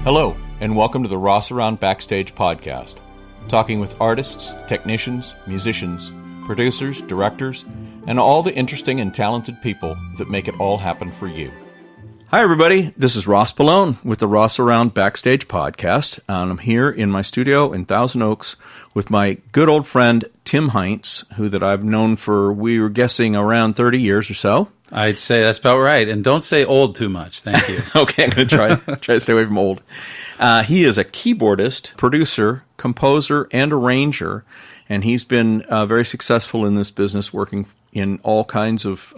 Hello, and welcome to the Rossaround Backstage podcast, talking with artists, technicians, musicians, producers, directors, and all the interesting and talented people that make it all happen for you. Hi, everybody. This is Ross Pallone with the Rossaround Backstage podcast, and I'm here in my studio in Thousand Oaks with my good old friend Tim Heintz, who that I've known for, we were guessing, around 30 years or so. I'd say that's about right. And don't say old too much. Thank you. Okay, I'm going to try to stay away from old. He is a keyboardist, producer, composer, and arranger, and he's been very successful in this business, working in all kinds of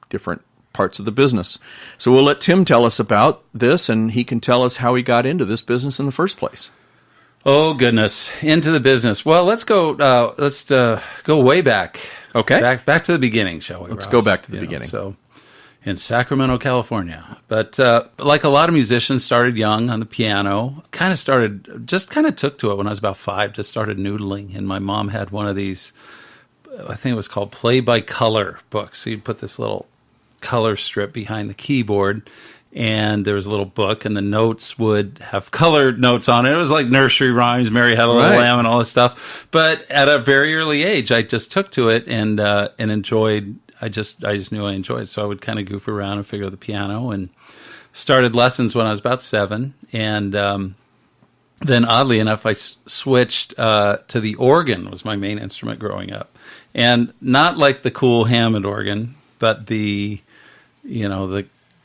different parts of the business. So we'll let Tim tell us about this, and he can tell us how he got into this business in the first place. Oh, goodness. Into the business. Well, let's go way back. Okay. Back to the beginning, shall we, Let's Ross? go back to the beginning. So, in Sacramento, California. But like a lot of musicians, started young on the piano. Kind of took to it when I was about 5, just started noodling. And my mom had one of these, I think it was called Play by Color books. So you'd put this little color strip behind the keyboard, and there was a little book, and the notes would have colored notes on it. It was like nursery rhymes, Mary Had a Little Lamb, and all this stuff. But at a very early age, I just took to it and enjoyed. I just knew I enjoyed it. So I would kind of goof around and figure out the piano, and started lessons when I was about 7. And then, oddly enough, I switched to the organ. Was my main instrument growing up, and not like the cool Hammond organ, but the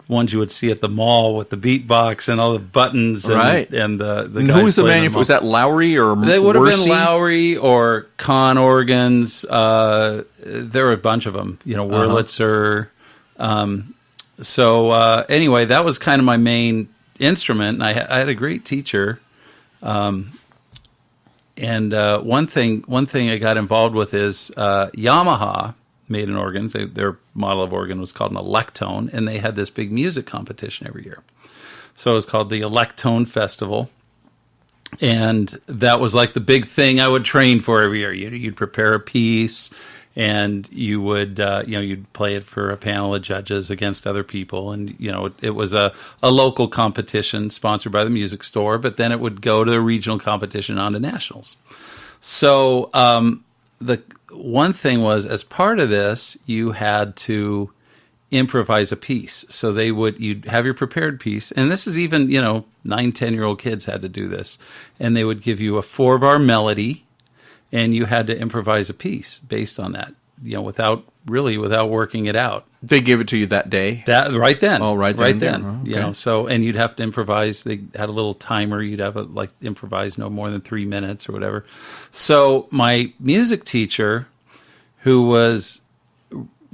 ones you would see at the mall with the beatbox and all the buttons, and, right? And the who was the manufacturer? Was that Lowry or they would have Worsey? been Lowry or Kahn organs. There were a bunch of them. Wurlitzer. Anyway, that was kind of my main instrument, and I had a great teacher. And one thing I got involved with is Yamaha made an organ. Their model of organ was called an Electone, and they had this big music competition every year. So it was called the Electone Festival, and that was like the big thing I would train for every year. You'd prepare a piece, and you would you'd play it for a panel of judges against other people, and it was a local competition sponsored by the music store, but then it would go to the regional competition on to nationals. So the one thing was, as part of this, you had to improvise a piece. So you'd have your prepared piece, and this is even, 9, 10-year-old kids had to do this, and they would give you a 4-bar melody, and you had to improvise a piece based on that, without working it out. They gave it to you that day? That right then. Oh, right then. Oh, okay. So, and you'd have to improvise. They had a little timer. You'd have improvise no more than 3 minutes or whatever. So my music teacher, who was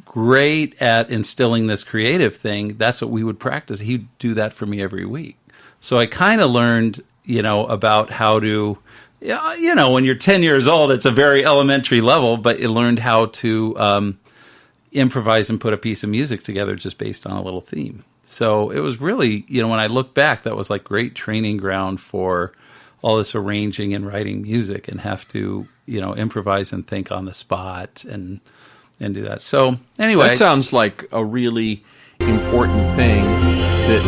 great at instilling this creative thing, that's what we would practice. He'd do that for me every week. So I kind of learned, about how to, when you're 10 years old, it's a very elementary level, but you learned how to improvise and put a piece of music together just based on a little theme. So it was really, when I look back, that was like great training ground for all this arranging and writing music, and have to, improvise and think on the spot and do that. So anyway. That sounds like a really important thing that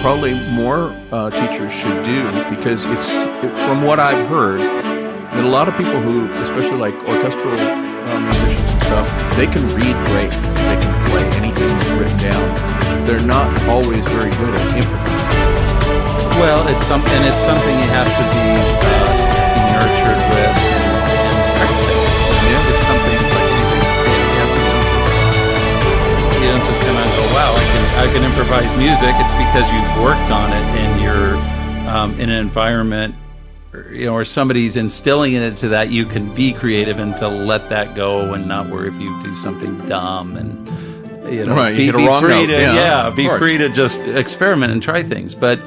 probably more teachers should do, because from what I've heard, that a lot of people who, especially like orchestral musicians and stuff, they can read great. They can play anything that's written down. They're not always very good at improvising. Well, it's something you have to be nurtured with and practice. Yeah. It's something. It's like anything. You don't just come out and go, "Wow, I can improvise music." It's because you've worked on it, and you're in an environment, or somebody's instilling it into that. You can be creative and to let that go, and not worry if you do something dumb, and be free to just experiment and try things. But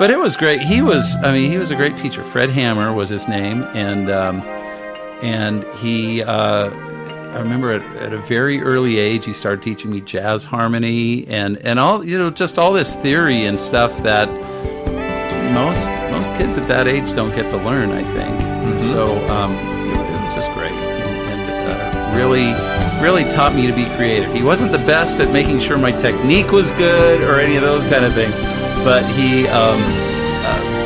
it was great. He was a great teacher. Fred Hammer was his name, and he. I remember at a very early age, he started teaching me jazz harmony and all, just all this theory and stuff that most kids at that age don't get to learn, I think. Mm-hmm. So it was just great, and really taught me to be creative. He wasn't the best at making sure my technique was good or any of those kind of things, but he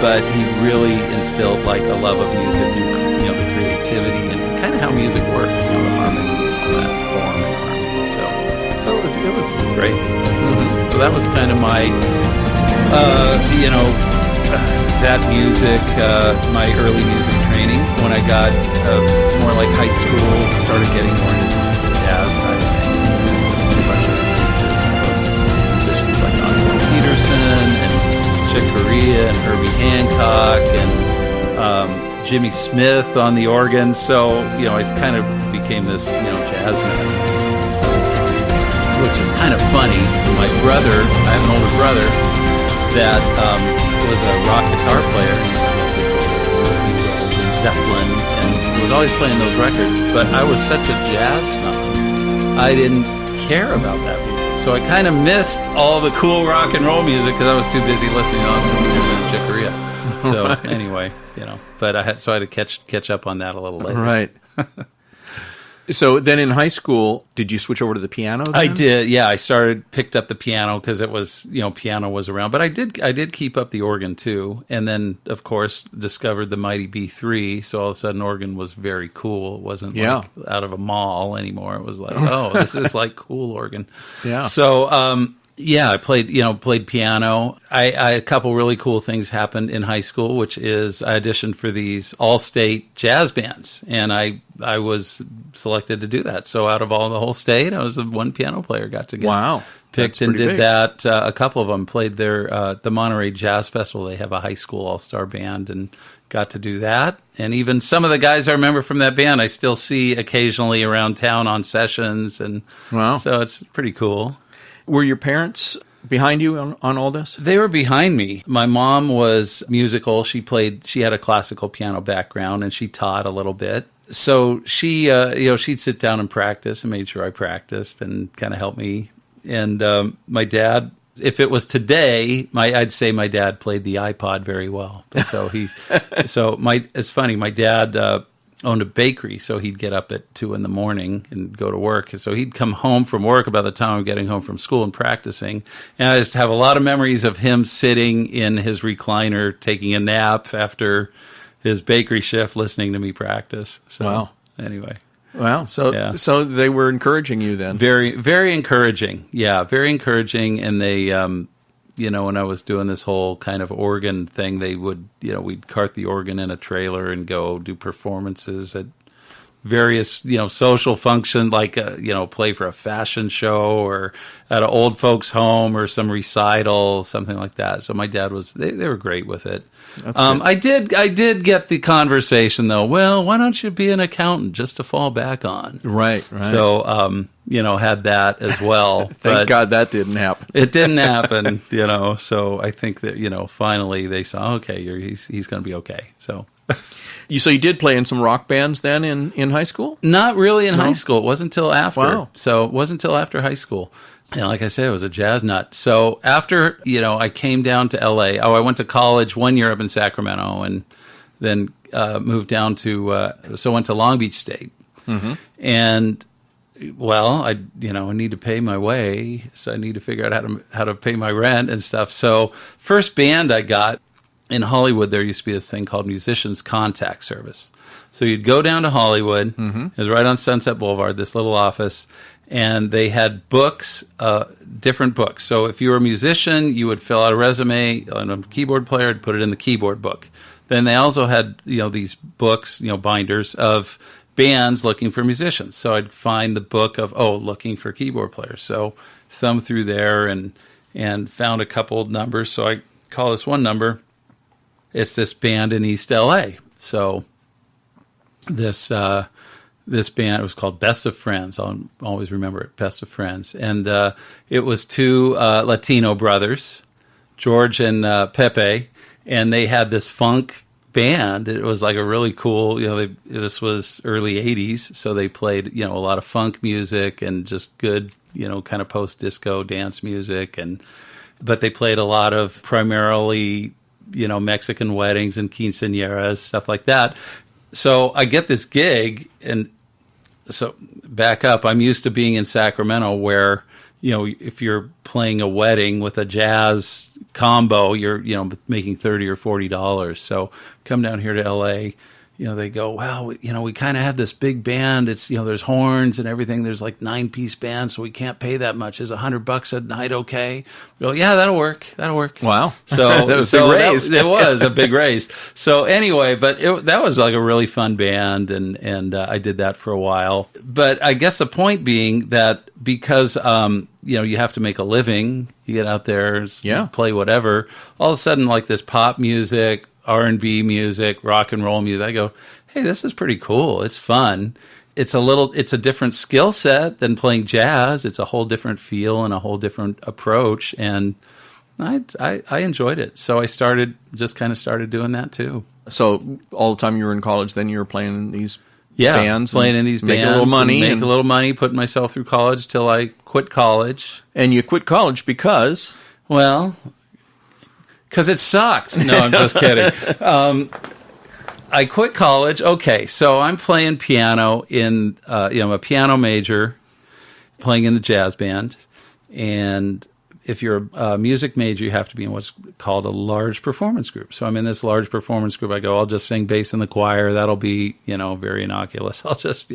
but he really instilled like a love of music and, you know, the creativity and kind of how music works, you know, the harmony and all that form and harmony. So it was great. So that was kind of my, you know, that music, my early music training. When I got more like high school, started getting more into the jazz side of things. Musicians like Oscar Peterson and Chick Corea and Herbie Hancock and Jimmy Smith on the organ. So, you know, I kind of became this, you know, jazz man. Which is kind of funny. My brother, I have an older brother that was a rock guitar player. He was in Zeppelin and was always playing those records. But I was such a jazz snob, I didn't care about that music. So I kind of missed all the cool rock and roll music because I was too busy listening to Oscar Peterson and Chick Corea. So anyway, you know, but I had to catch up on that a little later. Right. So then in high school, did you switch over to the piano then? I did, yeah. I picked up the piano because it was, you know, piano was around. But I did keep up the organ too. And then, of course, discovered the Mighty B3. So all of a sudden, organ was very cool. It wasn't like out of a mall anymore. It was like, oh, this is like cool organ. Yeah. So, yeah, I played piano. I a couple really cool things happened in high school, which is I auditioned for these all-state jazz bands, and I was selected to do that. So out of all the whole state, I was the one piano player got to get picked and did big. That. A couple of them played their the Monterey Jazz Festival. They have a high school all-star band, and got to do that. And even some of the guys I remember from that band, I still see occasionally around town on sessions, and so it's pretty cool. Were your parents behind you on all this? They were behind me. My mom was musical. She had a classical piano background, and she taught a little bit. So she, she'd sit down and practice and made sure I practiced and kind of helped me. And my dad, if it was today, I'd say my dad played the iPod very well. So it's funny. My dad owned a bakery, so he'd get up at 2 a.m. and go to work. And so he'd come home from work about the time I'm getting home from school and practicing. And I just have a lot of memories of him sitting in his recliner, taking a nap after his bakery shift, listening to me practice. So anyway. Wow. So they were encouraging you then. Very, very encouraging. Yeah, very encouraging. And they, when I was doing this whole kind of organ thing, they would, we'd cart the organ in a trailer and go do performances at various, social function, like, play for a fashion show or at an old folks' home or some recital, something like that. So my dad they were great with it. I did get the conversation though. Well, why don't you be an accountant just to fall back on? Right. So, had that as well. Thank God that didn't happen. It didn't happen, So I think that, finally they saw, okay, he's going to be okay. So. So you did play in some rock bands then in high school? Not really in high school. It wasn't until after. Wow. So it wasn't until after high school. And like I said, I was a jazz nut. So after, I came down to L.A. I went to college 1 year up in Sacramento and then moved down went to Long Beach State. Mm-hmm. And, I need to pay my way. So I need to figure out how to pay my rent and stuff. So first band I got in Hollywood, there used to be this thing called Musicians Contact Service. So you'd go down to Hollywood. Mm-hmm. It was right on Sunset Boulevard, this little office. And they had books, different books. So if you were a musician, you would fill out a resume on a keyboard player and put it in the keyboard book. Then they also had, these books, binders of bands looking for musicians. So I'd find the book of, looking for keyboard players. So thumb through there and found a couple numbers. So I call this one number. It's this band in East LA. So this band, it was called Best of Friends. I'll always remember it, Best of Friends. And it was two Latino brothers, George and Pepe, and they had this funk band. It was like a really cool, this was early 80s, so they played, a lot of funk music and just good, kind of post-disco dance music. But they played a lot of primarily, Mexican weddings and quinceañeras, stuff like that. So I get this gig, and so back up, I'm used to being in Sacramento where, if you're playing a wedding with a jazz combo, you're, making $30 or $40. So come down here to LA, they go, well, we kind of have this big band. It's, there's horns and everything. There's like 9-piece band, so we can't pay that much. Is $100 a night okay? We go, yeah, that'll work. Wow. So that was a big raise. It was a big raise. So anyway, but that was like a really fun band, and I did that for a while. But I guess the point being that because you have to make a living, you get out there, play whatever. All of a sudden, like this pop music, R&B music, rock and roll music, I go, hey, this is pretty cool. It's fun. It's a different skill set than playing jazz. It's a whole different feel and a whole different approach. And I enjoyed it. So I started doing that too. So all the time you were in college, then you were playing in these bands? Playing in these bands. Making a little money. Putting myself through college till I quit college. And you quit college because? Well, because it sucked. No, I'm just kidding. I quit college. Okay, so I'm playing piano in, I'm a piano major, playing in the jazz band. And if you're a music major, you have to be in what's called a large performance group. So I'm in this large performance group. I go, I'll just sing bass in the choir. That'll be, very innocuous. I'll just,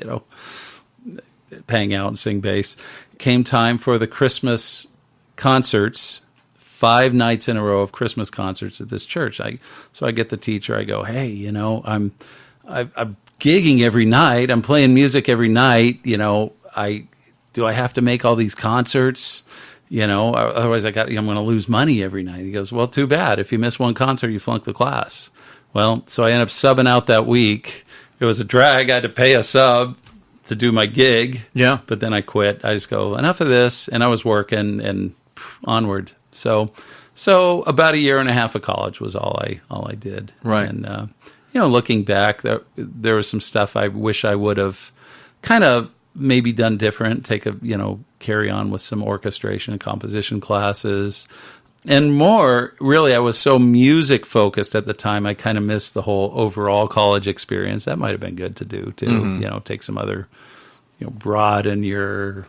hang out and sing bass. Came time for the Christmas concerts. 5 nights in a row of Christmas concerts at this church. So I get the teacher. I go, hey, I'm gigging every night. I'm playing music every night. Do I have to make all these concerts? Otherwise I'm going to lose money every night. He goes, well, too bad. If you miss one concert, you flunk the class. Well, so I ended up subbing out that week. It was a drag. I had to pay a sub to do my gig. Yeah. But then I quit. I just go, enough of this. And I was working and onward. So about a year and a half of college was all I did. Right. And, looking back, there was some stuff I wish I would have kind of maybe done different, carry on with some orchestration and composition classes. And more, really, I was so music focused at the time, I kind of missed the whole overall college experience. That might have been good to do, too. Mm-hmm. Take some other, broaden your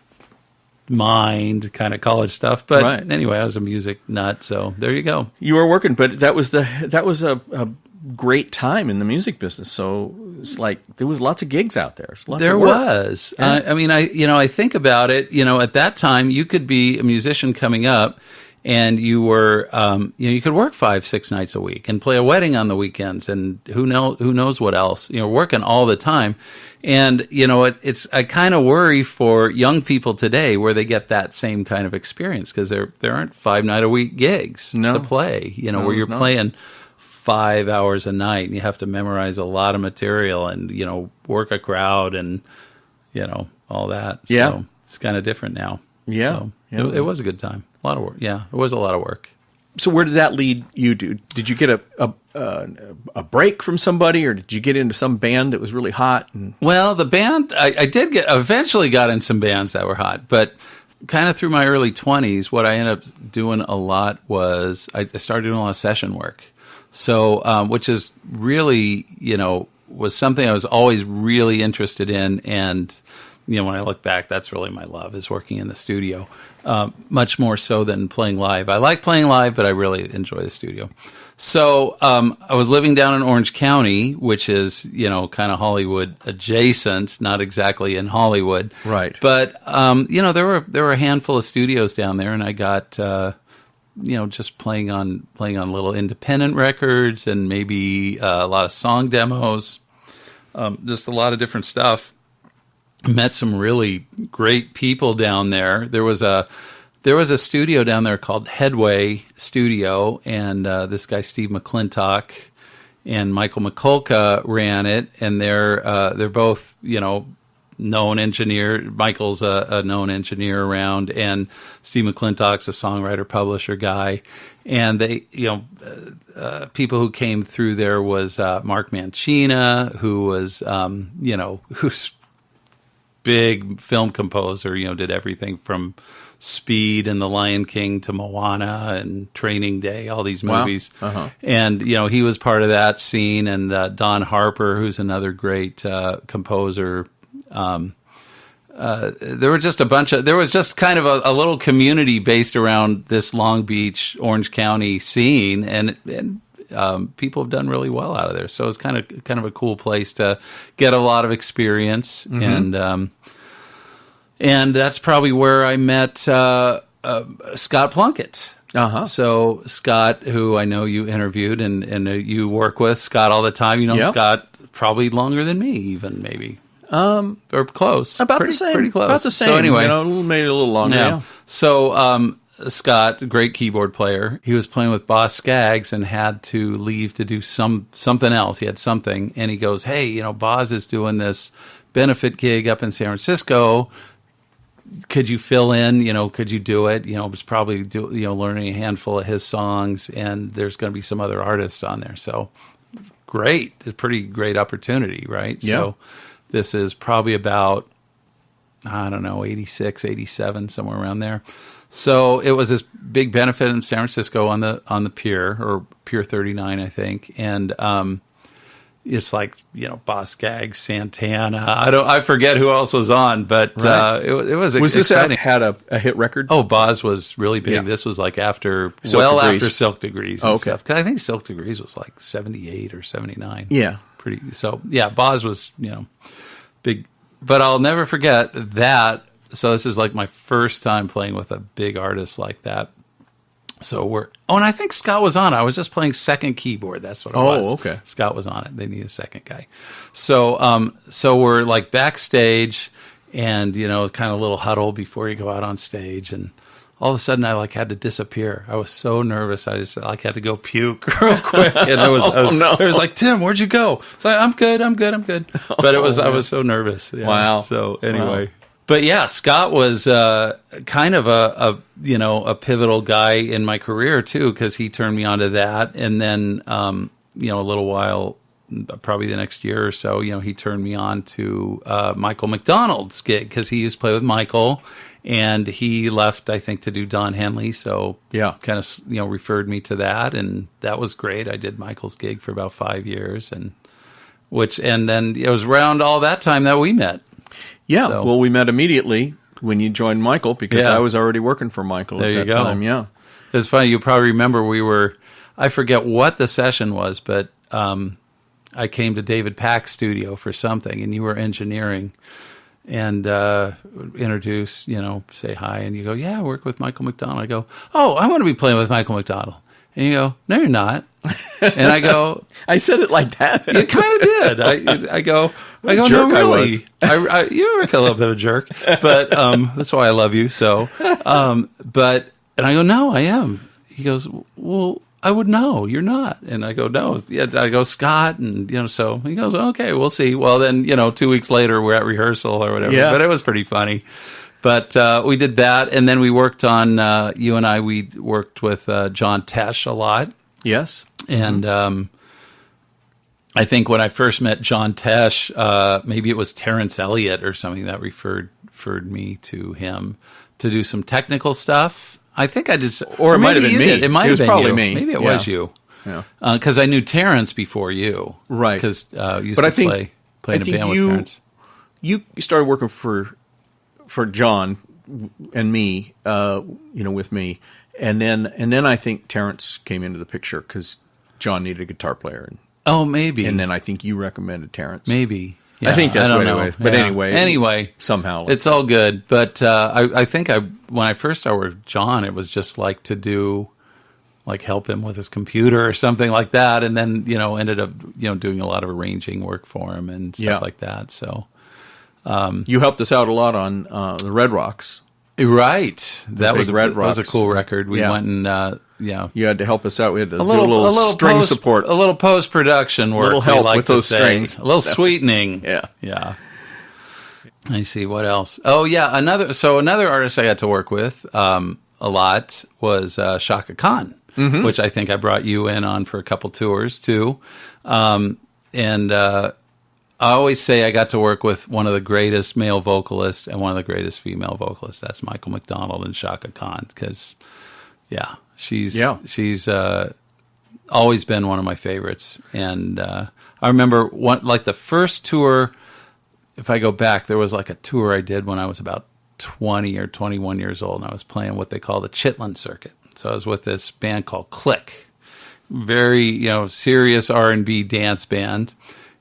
mind kind of college stuff. But anyway, I was a music nut, so there you go. You were working, but that was a great time in the music business. So it's like there was lots of gigs out there. There was. Yeah. I think about it. At that time, you could be a musician coming up, and you were, you could work 5-6 nights a week and play a wedding on the weekends, and who knows what else. Working all the time. And, I kind of worry for young people today where they get that same kind of experience because there aren't 5-night-a-week gigs to play, where you're playing 5 hours a night and you have to memorize a lot of material and, work a crowd and, all that. Yeah. So it's kind of different now. Yeah. So it was a good time. A lot of work. Yeah, it was a lot of work. So where did that lead you to? Did you get a break from somebody, or did you get into some band that was really hot? Well, the band, I did eventually got in some bands that were hot, but kind of through my early 20s, what I ended up doing a lot was I started doing a lot of session work. So, which is really, was something I was always really interested in. And, when I look back, that's really my love, is working in the studio, much more so than playing live. I like playing live, but I really enjoy the studio. So I was living down in Orange County, which is, kind of Hollywood adjacent, not exactly in Hollywood. Right. But, there were a handful of studios down there, and I got, just playing on little independent records and maybe a lot of song demos, just a lot of different stuff. Met some really great people down there. There was a studio down there called Headway Studio, and this guy Steve McClintock and Michael McCulka ran it, and they're both known engineer. Michael's a known engineer around, and Steve McClintock's a songwriter publisher guy. And they people who came through there was Mark Mancina, who was who's big film composer, did everything from Speed and The Lion King to Moana and Training Day, all these movies. Wow. Uh-huh. And, he was part of that scene. And Don Harper, who's another great composer, there were just there was just kind of a little community based around this Long Beach, Orange County scene, and people have done really well out of there. So it's kind of a cool place to get a lot of experience, and that's probably where I met Scott Plunkett. So Scott, who I know you interviewed and you work with Scott all the time. You know Scott probably longer than me, even maybe. Or close. About the same. Pretty close. About the same. So anyway, maybe a little longer. Yeah. So Scott, great keyboard player, he was playing with Boz Scaggs and had to leave to do something else. He had something, and he goes, "Hey, Boz is doing this benefit gig up in San Francisco. Could you fill in? Could you do it? It was probably learning a handful of his songs, and there's going to be some other artists on there. So great, a pretty great opportunity, right? Yeah. So this is probably about, I don't know, 86, 87, somewhere around there. So it was this big benefit in San Francisco on the pier, or Pier 39, I think, and it's like, Boz Scaggs, Santana. I forget who else was on, but right. It was this exciting. Had a hit record? Oh, Boz was really big. Yeah. This was like after Silk Degrees and stuff. 'Cause I think Silk Degrees was like 78 or 79. Yeah. Boz was, big. But I'll never forget that. So this is like my first time playing with a big artist like that. So and I think Scott was on it. I was just playing second keyboard. That's what it was. Oh, okay. Scott was on it. They need a second guy. So we're like backstage, and kind of a little huddle before you go out on stage, and all of a sudden I had to disappear. I was so nervous. I just had to go puke real quick, and I was like, "Tim, where'd you go?" So I'm good. But I was so nervous. Yeah. Wow. So anyway. Wow. But yeah, Scott was kind of a pivotal guy in my career too, because he turned me on to that, and then a little while, probably the next year or so, he turned me on to Michael McDonald's gig, because he used to play with Michael, and he left, I think, to do Don Henley, so kind of referred me to that, and that was great. I did Michael's gig for about 5 years, and then it was around all that time that we met. Yeah, so, well, we met immediately when you joined Michael, because I was already working for Michael at that time. Yeah, it's funny. You probably remember I forget what the session was, but I came to David Pack's studio for something, and you were engineering, and introduce, say hi, and you go, "Yeah, I work with Michael McDonald." I go, "Oh, I want to be playing with Michael McDonald." And you go, "No, you're not." And I go, I said it like that. You kind of did. I go, jerk, "No, really." You're a little bit of a jerk, but that's why I love you. So, and I go, "No, I am." He goes, "Well, I would know. You're not." And I go, "No." Yeah, I go, "Scott," and so he goes, "Okay, we'll see." Well, then 2 weeks later, we're at rehearsal or whatever. Yeah. But it was pretty funny. But we did that, and then we worked on, you and I, we worked with John Tesh a lot. Yes. And I think when I first met John Tesh, maybe it was Terrence Elliott or something that referred me to him to do some technical stuff. I think I did. Or it might have been me. It might have been probably you. Me. Maybe it was you. Yeah. Because I knew Terrence before you. Right. Because you used to play in a band with Terrence. You started working for John and me, with me, and then I think Terrence came into the picture because John needed a guitar player. Maybe. And then I think you recommended Terrence. Maybe. Yeah, I think that's what it was. But anyway, somehow it's all good. But I think when I first started with John, it was just like to do, like help him with his computer or something like that, and then ended up doing a lot of arranging work for him and stuff like that. So. You helped us out a lot on the Red Rocks. Right. That was a cool record. We went and, You had to help us out. We had to do a little string support. A little post-production work. A little help with those strings. A little sweetening. Yeah. I see. What else? Oh, yeah. Another artist I got to work with a lot was Chaka Kahn, which I think I brought you in on for a couple tours, too. I always say I got to work with one of the greatest male vocalists and one of the greatest female vocalists. That's Michael McDonald and Chaka Kahn, because, she's always been one of my favorites. And I remember the first tour if I go back, there was like a tour I did when I was about 20 or 21 years old, and I was playing what they call the Chitlin circuit. So I was with this band called Click, very, serious R&B dance band.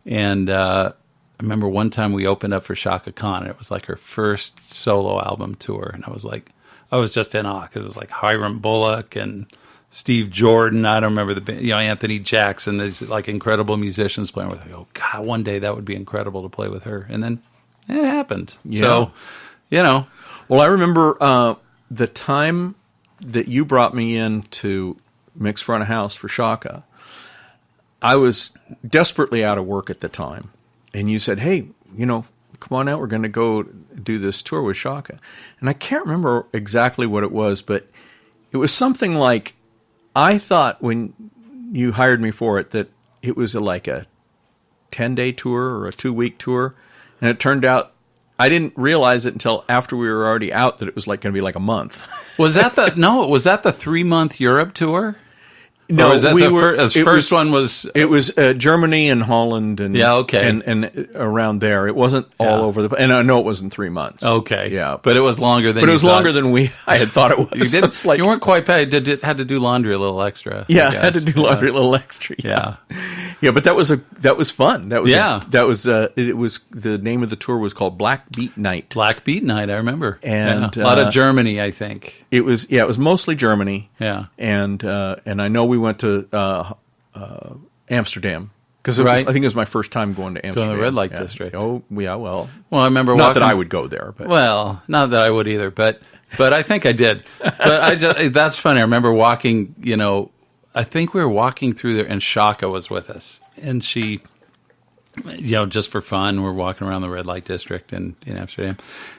And I remember one time we opened up for Chaka Kahn, and it was like her first solo album tour. And I was just in awe, because it was like Hiram Bullock and Steve Jordan. I don't remember the band, Anthony Jackson, these like incredible musicians playing with her. Oh God, one day that would be incredible to play with her. And then it happened. Yeah. So, Well, I remember the time that you brought me in to mix front of house for Chaka. I was desperately out of work at the time. And you said, hey, come on out. We're going to go do this tour with Chaka. And I can't remember exactly what it was, but it was something like, I thought when you hired me for it that it was like a 10-day tour or a 2-week tour. And it turned out, I didn't realize it until after we were already out that it was like going to be like a month. Was that the 3-month Europe tour? No, or was that the first one was... It was Germany and Holland and and around there. It wasn't all over the... And I know it wasn't 3 months. Okay. Yeah. But it was longer than But it was longer than I had thought it was. You weren't quite paid. Had to do laundry a little extra. Yeah, I had to do laundry a little extra. Yeah. Yeah, but that was fun. It was the name of the tour was called Black Beat Night. Black Beat Night, I remember. And a lot of Germany, I think. It was mostly Germany. Yeah. And I know we went to Amsterdam, because I think it was my first time going to Amsterdam. Going to the red light district. Oh, yeah, well. Well, I remember not that I would go there, but not that I would either, but I think I did. But that's funny. I remember walking, I think we were walking through there, and Chaka was with us. And she, just for fun, we're walking around the red light district in Amsterdam.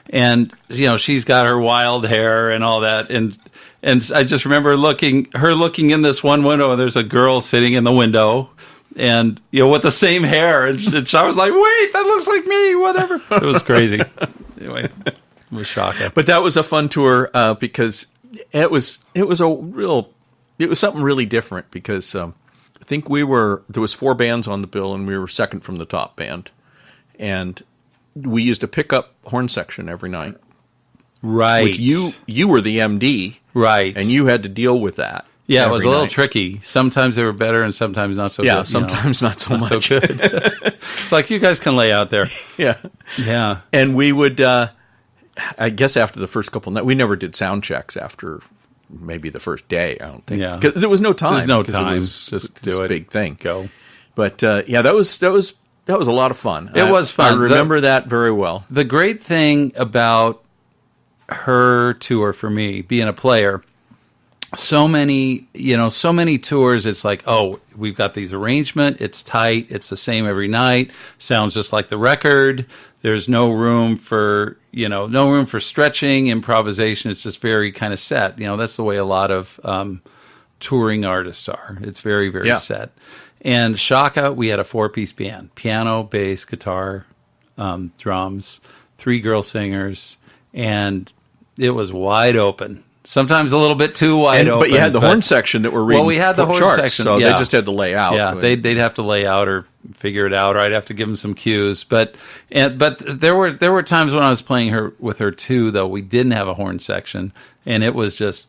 And, she's got her wild hair and all that. And I just remember looking in this one window, and there's a girl sitting in the window, and, with the same hair. And I was like, wait, that looks like me, whatever. It was crazy. Anyway, it was Chaka. But that was a fun tour because it was something really different, because I think there was 4 bands on the bill, and we were second from the top band. And we used a pickup horn section every night. Right. Which you were the MD. Right. And you had to deal with that. Yeah, it was a little tricky. Sometimes they were better and sometimes not so good. Yeah, sometimes not so much. So good. It's like, you guys can lay out there. Yeah. Yeah. And we would, I guess after the first couple nights, we never did sound checks after maybe the first day, I don't think. Yeah. 'Cause there was no time. There's no time. It was just this do it. Big thing. Go. But that was a lot of fun. It was fun. I remember that very well. The great thing about her tour for me, being a player, so many tours, it's like, oh, we've got these arrangement, it's tight, it's the same every night, sounds just like the record. There's no room for stretching, improvisation. It's just very kind of set. That's the way a lot of touring artists are. It's very, very set. And Chaka, we had a 4-piece band: piano, bass, guitar, drums, 3 girl singers, and it was wide open. Sometimes a little bit too wide open. But you had the horn section that were reading. Well, we had the horn charts, section, so they just had to lay out. Yeah, they'd have to lay out or figure it out, or I'd have to give them some cues. But there were times when I was playing with her too, though we didn't have a horn section, and it was just,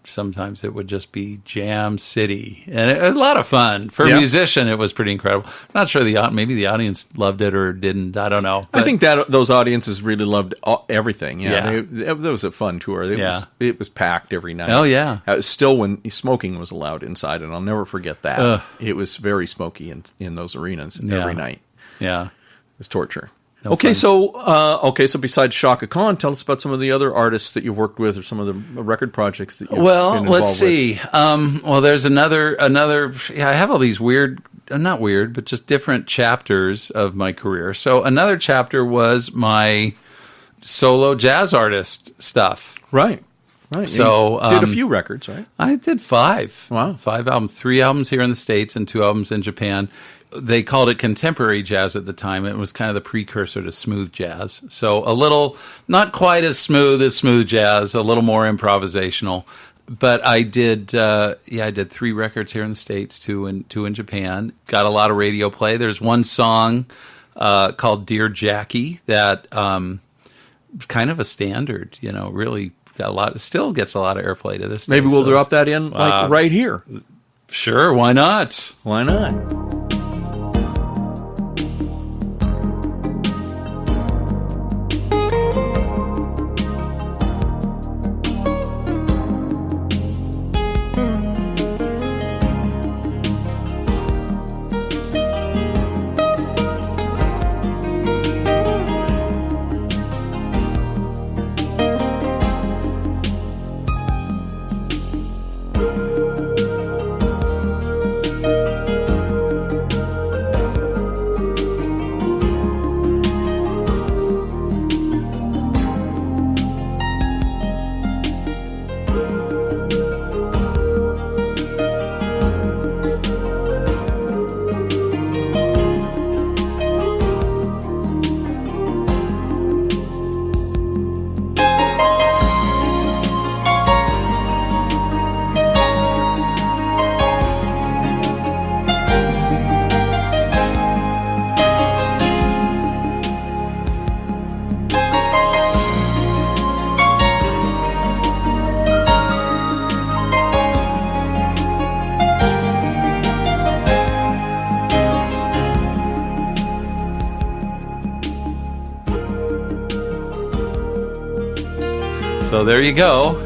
sometimes it would just be jam city, and a lot of fun for a musician. It was pretty incredible. I'm not sure maybe the audience loved it or didn't. I don't know. But I think that those audiences really loved everything. That was a fun tour. It was packed every night. Oh yeah. Still, when smoking was allowed inside, and I'll never forget that. It was very smoky in those arenas every night. Yeah, it was torture. No okay, fun. so besides Chaka Kahn, tell us about some of the other artists that you've worked with, or some of the record projects that you've been involved with. Let's see. There's another. I have all these not weird, but just different chapters of my career. So another chapter was my solo jazz artist stuff. Right. So you did a few records, right? I did 5. Wow. 5 albums, 3 albums here in the States and 2 albums in Japan. They called it contemporary jazz at the time. It was kind of the precursor to smooth jazz. So a little, not quite as smooth jazz, a little more improvisational. But I did, I did 3 records here in the States, 2 in Japan. Got a lot of radio play. There's one song called Dear Jackie that kind of a standard, really got still gets a lot of airplay to this day. Maybe we'll drop that in right here. Sure, why not? Why not? So there you go.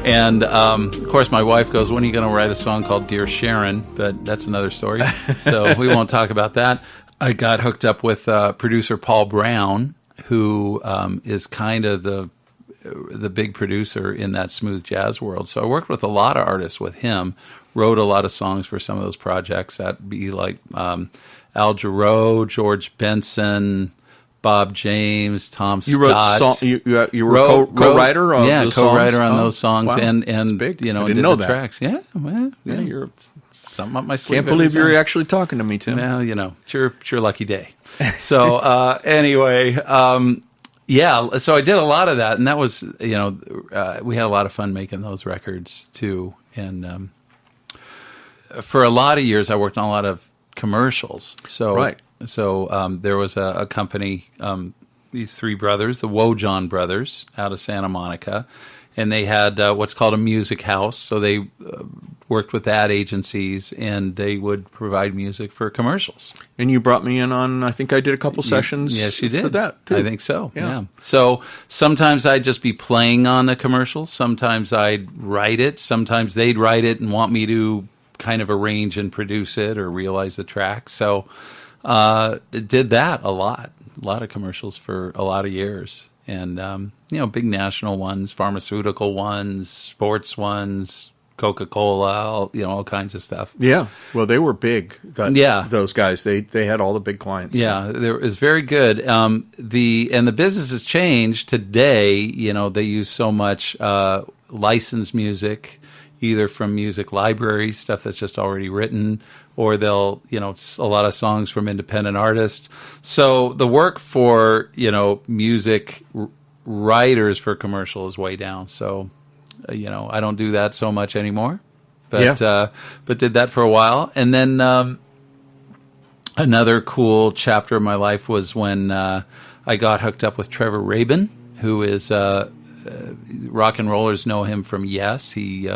And, of course, my wife goes, when are you going to write a song called Dear Sharon? But that's another story. So we won't talk about that. I got hooked up with producer Paul Brown, who is kind of the big producer in that smooth jazz world. So I worked with a lot of artists with him, wrote a lot of songs for some of those projects. That'd be like Al Jarreau, George Benson, Bob James, Tom Scott. You were co-writer on those songs? Yeah, co-writer on those songs. Wow. And big. I didn't know that. Tracks. Yeah, well, yeah, you're something up my sleeve. Can't believe you're actually talking to me, Tim. Well, it's your lucky day. So anyway, so I did a lot of that, and that was, we had a lot of fun making those records too. And for a lot of years, I worked on a lot of commercials. So right. So there was a company, these three brothers, the Wojon brothers, out of Santa Monica, and they had what's called a music house. So they worked with ad agencies, and they would provide music for commercials. And you brought me in on, I think I did a couple sessions. Yes, you did. For that, too. I think so, yeah. So sometimes I'd just be playing on the commercial. Sometimes I'd write it. Sometimes they'd write it and want me to kind of arrange and produce it or realize the track. So did that a lot of commercials for a lot of years. And, big national ones, pharmaceutical ones, sports ones, Coca-Cola, all kinds of stuff. Yeah. Well, they were big. Those guys, they had all the big clients. Yeah, it was very good. The business has changed today. They use so much licensed music, either from music libraries, stuff that's just already written, or they'll, a lot of songs from independent artists. So the work for, music writers for commercial is way down. So, I don't do that so much anymore, but did that for a while. And then another cool chapter of my life was when I got hooked up with Trevor Rabin, who is rock and rollers know him from Yes. He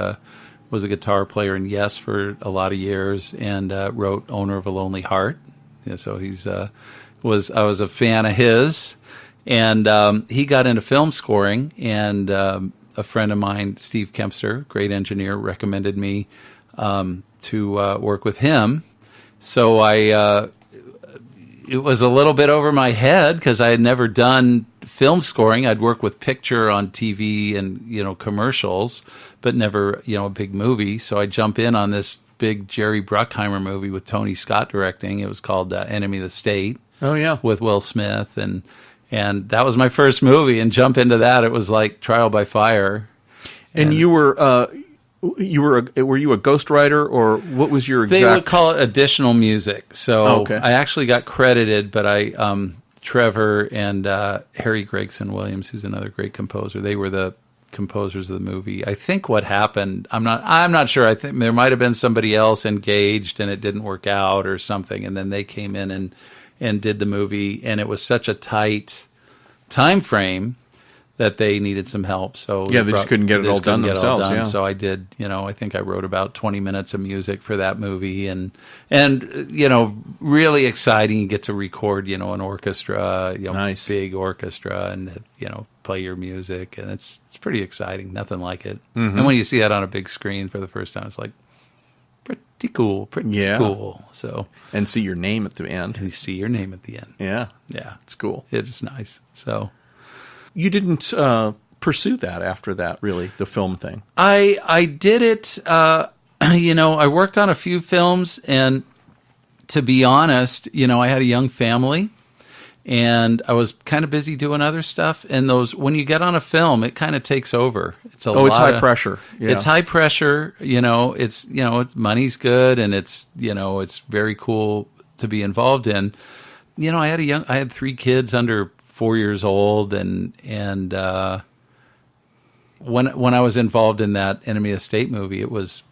was a guitar player in Yes for a lot of years, and wrote "Owner of a Lonely Heart." Yeah, so I was a fan of his, and he got into film scoring, and a friend of mine, Steve Kempster, great engineer, recommended me to work with him. So it was a little bit over my head because I had never done film scoring. I'd worked with picture on TV and, commercials, but never, a big movie. So I jump in on this big Jerry Bruckheimer movie with Tony Scott directing. It was called Enemy of the State. Oh, yeah. With Will Smith. And that was my first movie, and jump into that. It was like trial by fire. And you were were you a ghostwriter, or what was your exact? They would call it additional music. So I actually got credited, but Trevor and Harry Gregson Williams, who's another great composer, they were the composers of the movie. I think what happened, I'm not sure. I think there might have been somebody else engaged, and it didn't work out or something, and then they came in and did the movie, and it was such a tight time frame that they needed some help. So they just couldn't get it all done themselves. Yeah. So I did, I think I wrote about 20 minutes of music for that movie, and really exciting. You get to record, an orchestra, nice. Big orchestra, and play your music, and it's pretty exciting. Nothing like it. Mm-hmm. And when you see that on a big screen for the first time, it's like pretty cool. So, and see your name at the end. You see your name at the end. Yeah, it's cool. It is nice. So. You didn't pursue that after that, really, the film thing. I did it. I worked on a few films, and to be honest, I had a young family, and I was kind of busy doing other stuff. And when you get on a film, it kind of takes over. It's high pressure. Yeah. It's high pressure. It's money's good, and it's very cool to be involved in. I had 3 kids under 4 years old, and when I was involved in that Enemy of the State movie, it was,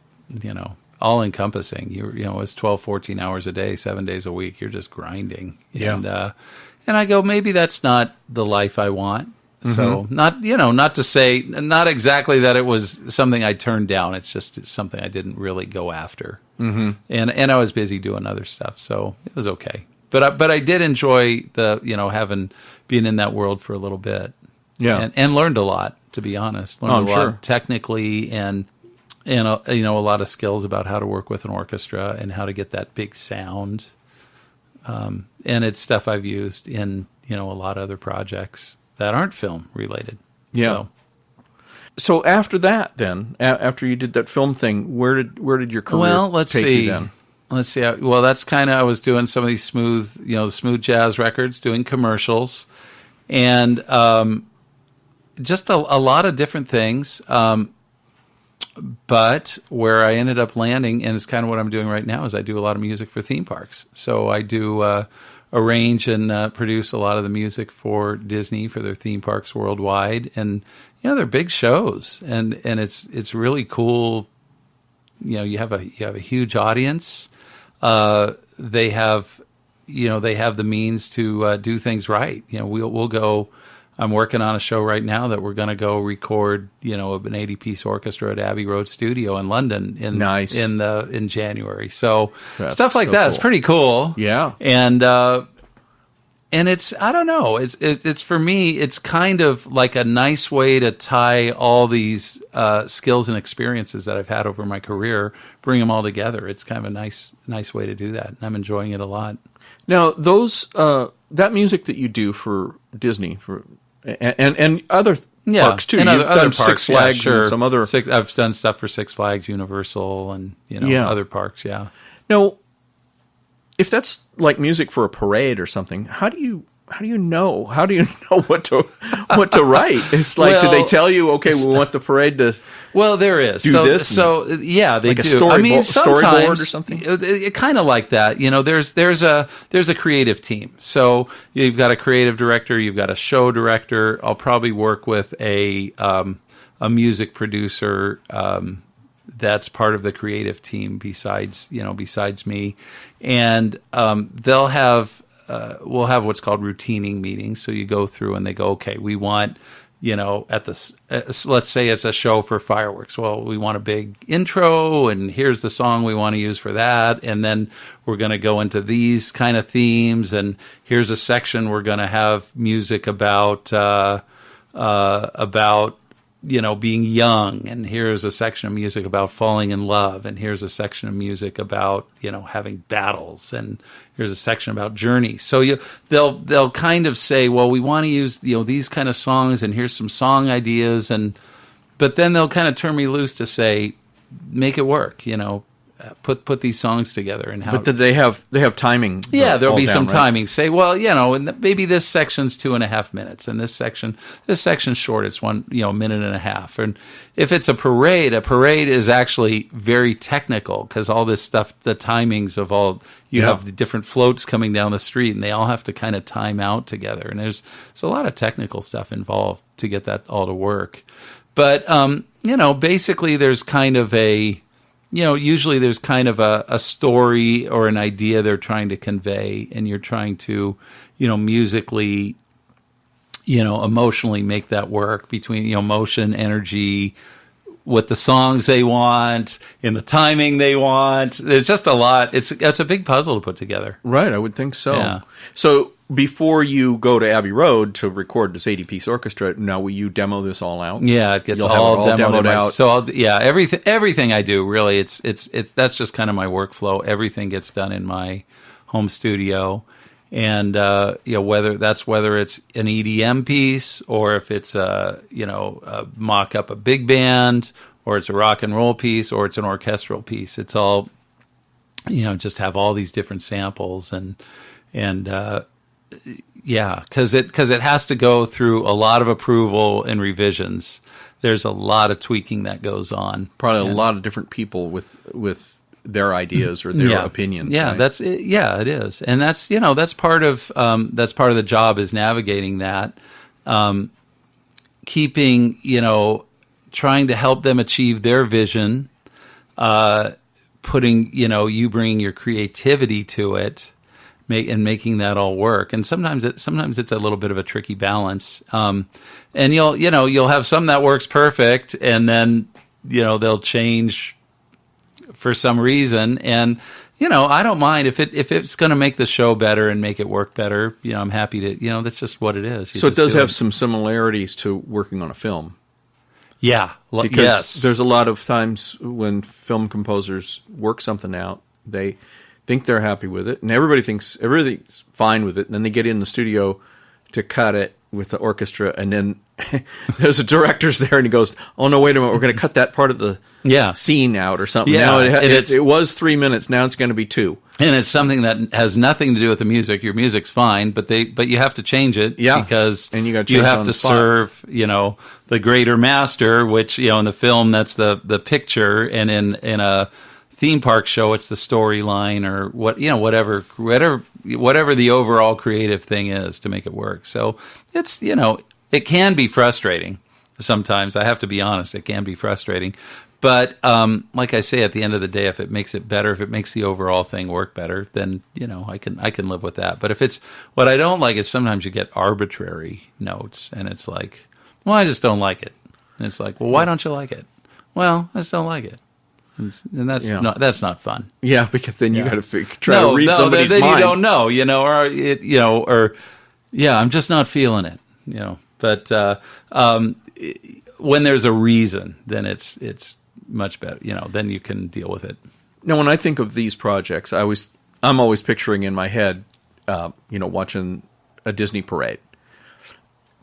all encompassing. It was 12, 14 hours a day, 7 days a week. You're just grinding. Yeah. And I go, maybe that's not the life I want. Mm-hmm. So not to say, not exactly that it was something I turned down. It's just something I didn't really go after. Mm-hmm. And I was busy doing other stuff, so it was okay. But I did enjoy having been in that world for a little bit, and learned a lot. To be honest, learned a lot technically, and a lot of skills about how to work with an orchestra and how to get that big sound. And it's stuff I've used in a lot of other projects that aren't film related. Yeah. So after that, then after you did that film thing, where did your career take you then? Let's see. Well, that's kind of, I was doing some of these smooth jazz records, doing commercials, and just a lot of different things. But where I ended up landing, and it's kind of what I'm doing right now, is I do a lot of music for theme parks. So I do arrange and produce a lot of the music for Disney for their theme parks worldwide, and they're big shows, and it's really cool. You have a huge audience. They have the means to do things right. We'll go. I'm working on a show right now that we're going to go record. An 80-piece orchestra at Abbey Road Studio in London in January. So stuff like that. Cool. It's pretty cool. Yeah, and it's, I don't know. It's for me. It's kind of like a nice way to tie all these skills and experiences that I've had over my career, bring them all together. It's kind of a nice way to do that, and I'm enjoying it a lot. Now, those that music that you do for Disney and other parks too. And You've other done parks, Six Flags and some other. I've done stuff for Six Flags, Universal, and other parks. Yeah. Now, if that's like music for a parade or something, how do you know? How do you know what to write? It's like, do they tell you, okay, we want the parade to? Well, there is. Do this. So yeah, they like do. Storyboard or something. It kind of like that. There's a creative team. So you've got a creative director, you've got a show director. I'll probably work with a music producer. That's part of the creative team besides me, and we'll have what's called routining meetings. So you go through and they go, okay, we want, let's say it's a show for fireworks. Well, we want a big intro, and here's the song we want to use for that, and then we're going to go into these kind of themes, and here's a section we're going to have music about being young, and here's a section of music about falling in love, and here's a section of music about, having battles, and here's a section about journeys. So they'll kind of say, well, we want to use, these kind of songs, and here's some song ideas, but then they'll kind of turn me loose to say, make it work, put these songs together. And how. But did they have timing? Yeah, there'll be some timing. Say, well, maybe this section's 2.5 minutes, and this section's short. It's a minute and a half. And if it's a parade is actually very technical, because all this stuff, the timings of all, you have the different floats coming down the street, and they all have to kind of time out together. And there's a lot of technical stuff involved to get that all to work. But basically, there's kind of usually there's kind of a story or an idea they're trying to convey, and you're trying to, musically, emotionally make that work between, motion, energy, what the songs they want, and the timing they want. There's just a lot. It's a big puzzle to put together. Right, I would think so. Yeah. So before you go to Abbey Road to record this 80-piece orchestra, now will you demo this all out? Yeah, it gets all demoed out. So everything I do really, it's that's just kind of my workflow. Everything gets done in my home studio. And whether it's an EDM piece, or if it's a mock up a big band, or it's a rock and roll piece, or it's an orchestral piece, it's all just have all these different samples and because it has to go through a lot of approval and revisions. There's a lot of tweaking that goes on. Probably a lot of different people with their ideas or their opinions. Yeah, right? that's it. Yeah, it is, and that's that's part of the job, is navigating that, keeping trying to help them achieve their vision, putting you bringing your creativity to it, making that all work. And sometimes it's a little bit of a tricky balance. And you'll have some that works perfect, and then they'll change for some reason, and I don't mind if it's going to make the show better and make it work better. I'm happy to. That's just what it is. So it does have some similarities to working on a film. Yeah, because there's a lot of times when film composers work something out, they think they're happy with it, and everybody thinks everything's fine with it, and then they get in the studio to cut it with the orchestra, and then there's a director's there, and he goes, "Oh no, wait a minute, we're going to cut that part of the scene out or something." Yeah, now it was 3 minutes, now it's going to be 2, and it's something that has nothing to do with the music. Your music's fine, but you have to change it, because and you have to serve the greater master, which in the film that's the picture, and in a theme park show it's the storyline, or whatever the overall creative thing is to make it work. So it's it can be frustrating sometimes. I have to be honest, it can be frustrating, but like I say, at the end of the day, if it makes it better, if it makes the overall thing work better, then I can live with that. But if it's what I don't like is sometimes you get arbitrary notes, and it's like, well, I just don't like it, and it's like, well, why don't you like it? Well, I just don't like it. And that's not fun. Yeah, because then you got to try to read somebody's then mind. You don't know, or I'm just not feeling it, But when there's a reason, then it's much better, then you can deal with it. Now, when I think of these projects, I'm always picturing in my head, watching a Disney parade.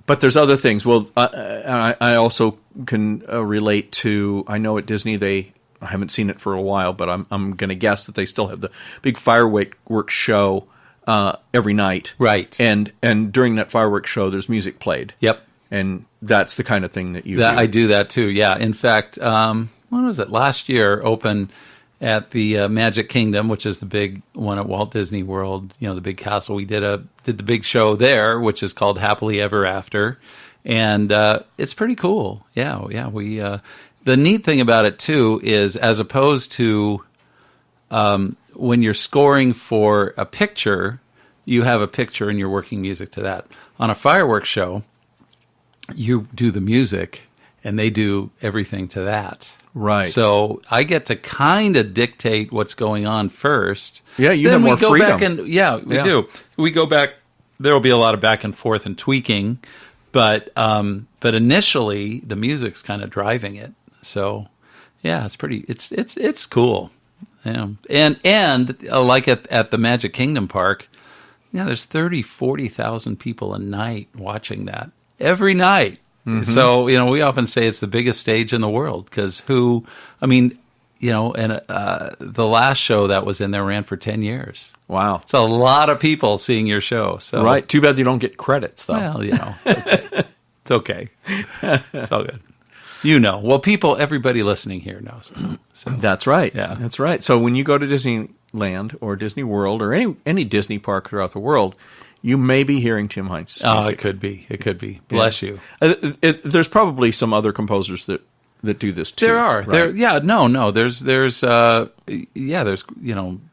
But there's other things. Well, I also can relate to. I know at Disney I haven't seen it for a while, but I'm going to guess that they still have the big fireworks show every night. Right. And during that fireworks show, there's music played. Yep. And that's the kind of thing that you do. I do that too, yeah. In fact, when was it? Last year, opened at the Magic Kingdom, which is the big one at Walt Disney World, the big castle. We did the big show there, which is called Happily Ever After. And it's pretty cool. Yeah, we... The neat thing about it, too, is as opposed to when you're scoring for a picture, you have a picture and you're working music to that. On a fireworks show, you do the music and they do everything to that. Right. So I get to kind of dictate what's going on first. Yeah, you have more freedom. We do. We go back. There will be a lot of back and forth and tweaking, but initially the music's kind of driving it. So, yeah, it's pretty. It's cool, and like at the Magic Kingdom Park, there's 40,000 people a night watching that every night. Mm-hmm. So we often say it's the biggest stage in the world because the last show that was in there ran for 10 years. Wow, it's a lot of people seeing your show. So right, too bad you don't get credits though. Well, it's okay. It's all good. Well, everybody listening here knows. So. That's right. Yeah. That's right. So when you go to Disneyland or Disney World or any Disney park throughout the world, you may be hearing Tim Heintz. Oh, it could be. Bless you. There's probably some other composers that that do this too. There are. Right? There's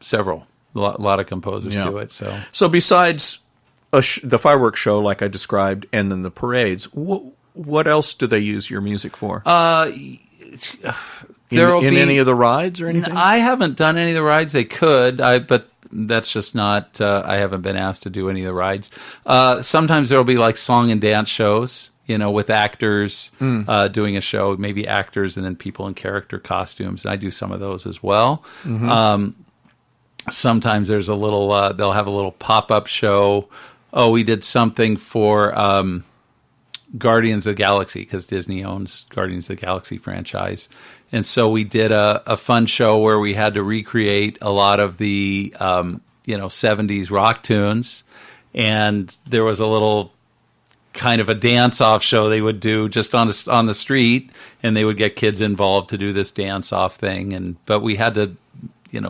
several. A lot of composers do it. So besides the fireworks show, like I described, and then the parades, what else do they use your music for? In any of the rides or anything? I haven't done any of the rides. They could, but that's just not. I haven't been asked to do any of the rides. Sometimes there'll be like song and dance shows, with actors doing a show, maybe actors and then people in character costumes. And I do some of those as well. Mm-hmm. Sometimes there's a little. They'll have a little pop-up show. Oh, we did something for Guardians of the Galaxy because Disney owns Guardians of the Galaxy franchise. And so we did a fun show where we had to recreate a lot of the 70s rock tunes, and there was a little kind of a dance-off show they would do just on the street, and they would get kids involved to do this dance-off thing. But we had to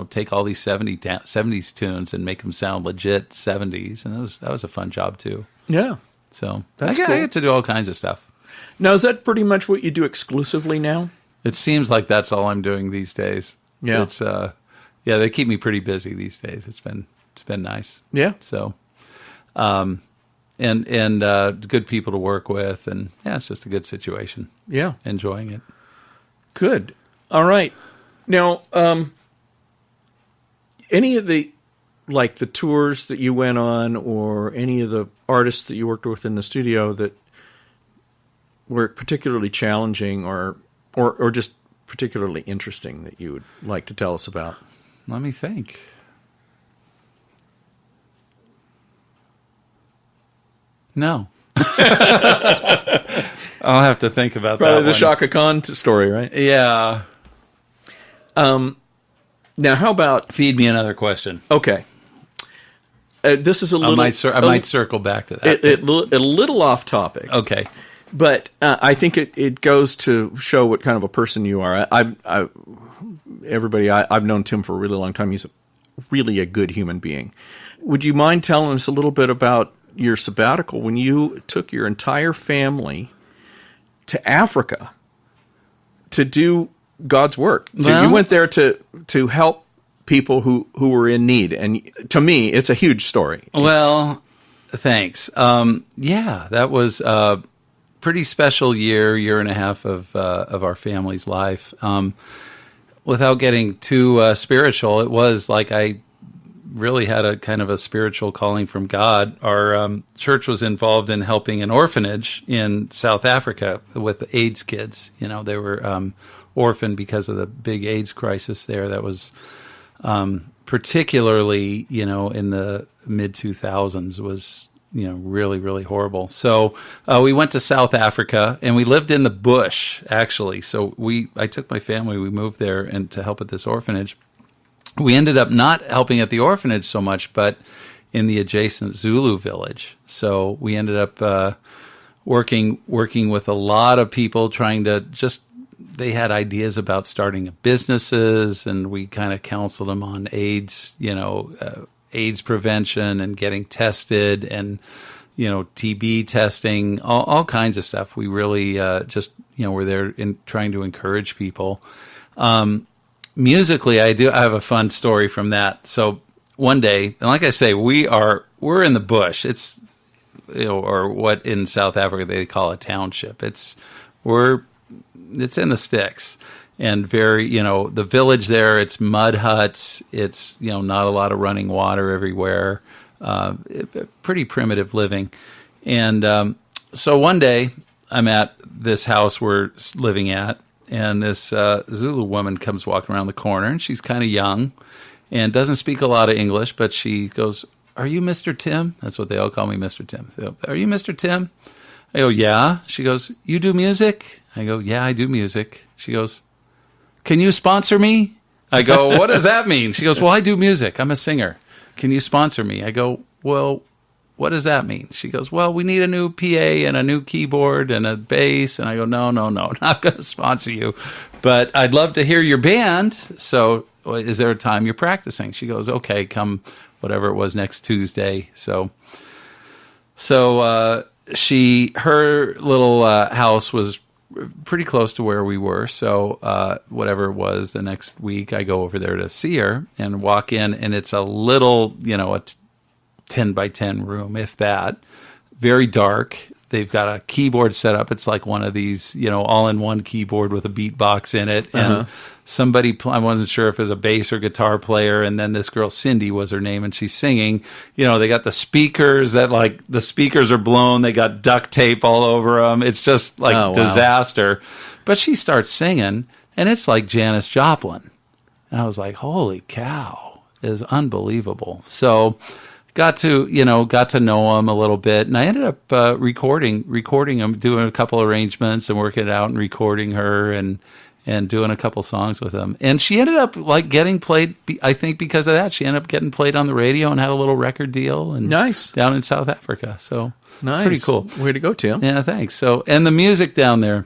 take all these 70s tunes and make them sound legit 70s, and that was a fun job too. Yeah, so I get to do all kinds of stuff. Now, is that pretty much what you do exclusively now? It seems like that's all I'm doing these days. Yeah. It's they keep me pretty busy these days. It's been nice. Yeah. So and good people to work with, and it's just a good situation. Yeah. Enjoying it. Good. All right. Now, any of the tours that you went on, or any of the artists that you worked with in the studio that were particularly challenging or just particularly interesting that you would like to tell us about? Let me think. No. I'll have to think about Probably that the one. Chaka Kahn story, right? Yeah. Now, how about... Feed me another question. Okay. This is a little... I might circle back to that. A little off topic. Okay. But I think it goes to show what kind of a person you are. I've known Tim for a really long time. He's really a good human being. Would you mind telling us a little bit about your sabbatical when you took your entire family to Africa to do God's work? You went there to help people who were in need. And to me, it's a huge story. Well, thanks. That was... pretty special year and a half of our family's life. Without getting too spiritual, it was like I really had a kind of a spiritual calling from God. Our church was involved in helping an orphanage in South Africa with AIDS kids. They were orphaned because of the big AIDS crisis there. That was particularly, in the mid-2000s was really, really horrible. So we went to South Africa, and we lived in the bush, actually. So I took my family, we moved there and to help at this orphanage. We ended up not helping at the orphanage so much, but in the adjacent Zulu village. So we ended up working with a lot of people, trying to they had ideas about starting businesses, and we kind of counseled them on AIDS, AIDS prevention and getting tested, and TB testing, all kinds of stuff. We really were there in trying to encourage people. Musically, I have a fun story from that. So one day, and like I say, we're in the bush. It's or what in South Africa they call a township. It's in the sticks. And the village there, it's mud huts. It's, not a lot of running water everywhere. Pretty primitive living. And so one day I'm at this house we're living at, and this Zulu woman comes walking around the corner, and she's kind of young and doesn't speak a lot of English, but she goes, "Are you Mr. Tim?" That's what they all call me, Mr. Tim. They go, "Are you Mr. Tim?" I go, "Yeah." She goes, "You do music?" I go, "Yeah, I do music." She goes, "Can you sponsor me?" I go, "What does that mean?" She goes, "Well, I do music. I'm a singer. Can you sponsor me?" I go, "Well, what does that mean?" She goes, "Well, we need a new PA and a new keyboard and a bass." And I go, no, not going to sponsor you, but I'd love to hear your band. So is there a time you're practicing? She goes, "Okay, come whatever it was next Tuesday." So her little house was pretty close to where we were. So whatever it was, the next week I go over there to see her and walk in, and it's a little, a 10 by 10 room, if that. Very dark. They've got a keyboard set up. It's like one of these, all-in-one keyboard with a beatbox in it. And somebody, I wasn't sure if it was a bass or guitar player, and then this girl, Cindy was her name, and she's singing. They got the speakers that, like, the speakers are blown. They got duct tape all over them. It's just, like, disaster. But she starts singing, and it's like Janis Joplin. And I was like, holy cow, it is unbelievable. So got to know him a little bit, and I ended up recording him, doing a couple arrangements and working it out and recording her and doing a couple songs with him. And she ended up like getting played, I think because of that. She ended up getting played on the radio and had a little record deal and nice down in South Africa. So nice. Pretty cool. Way to go, Tim. Yeah, thanks. So, and the music down there,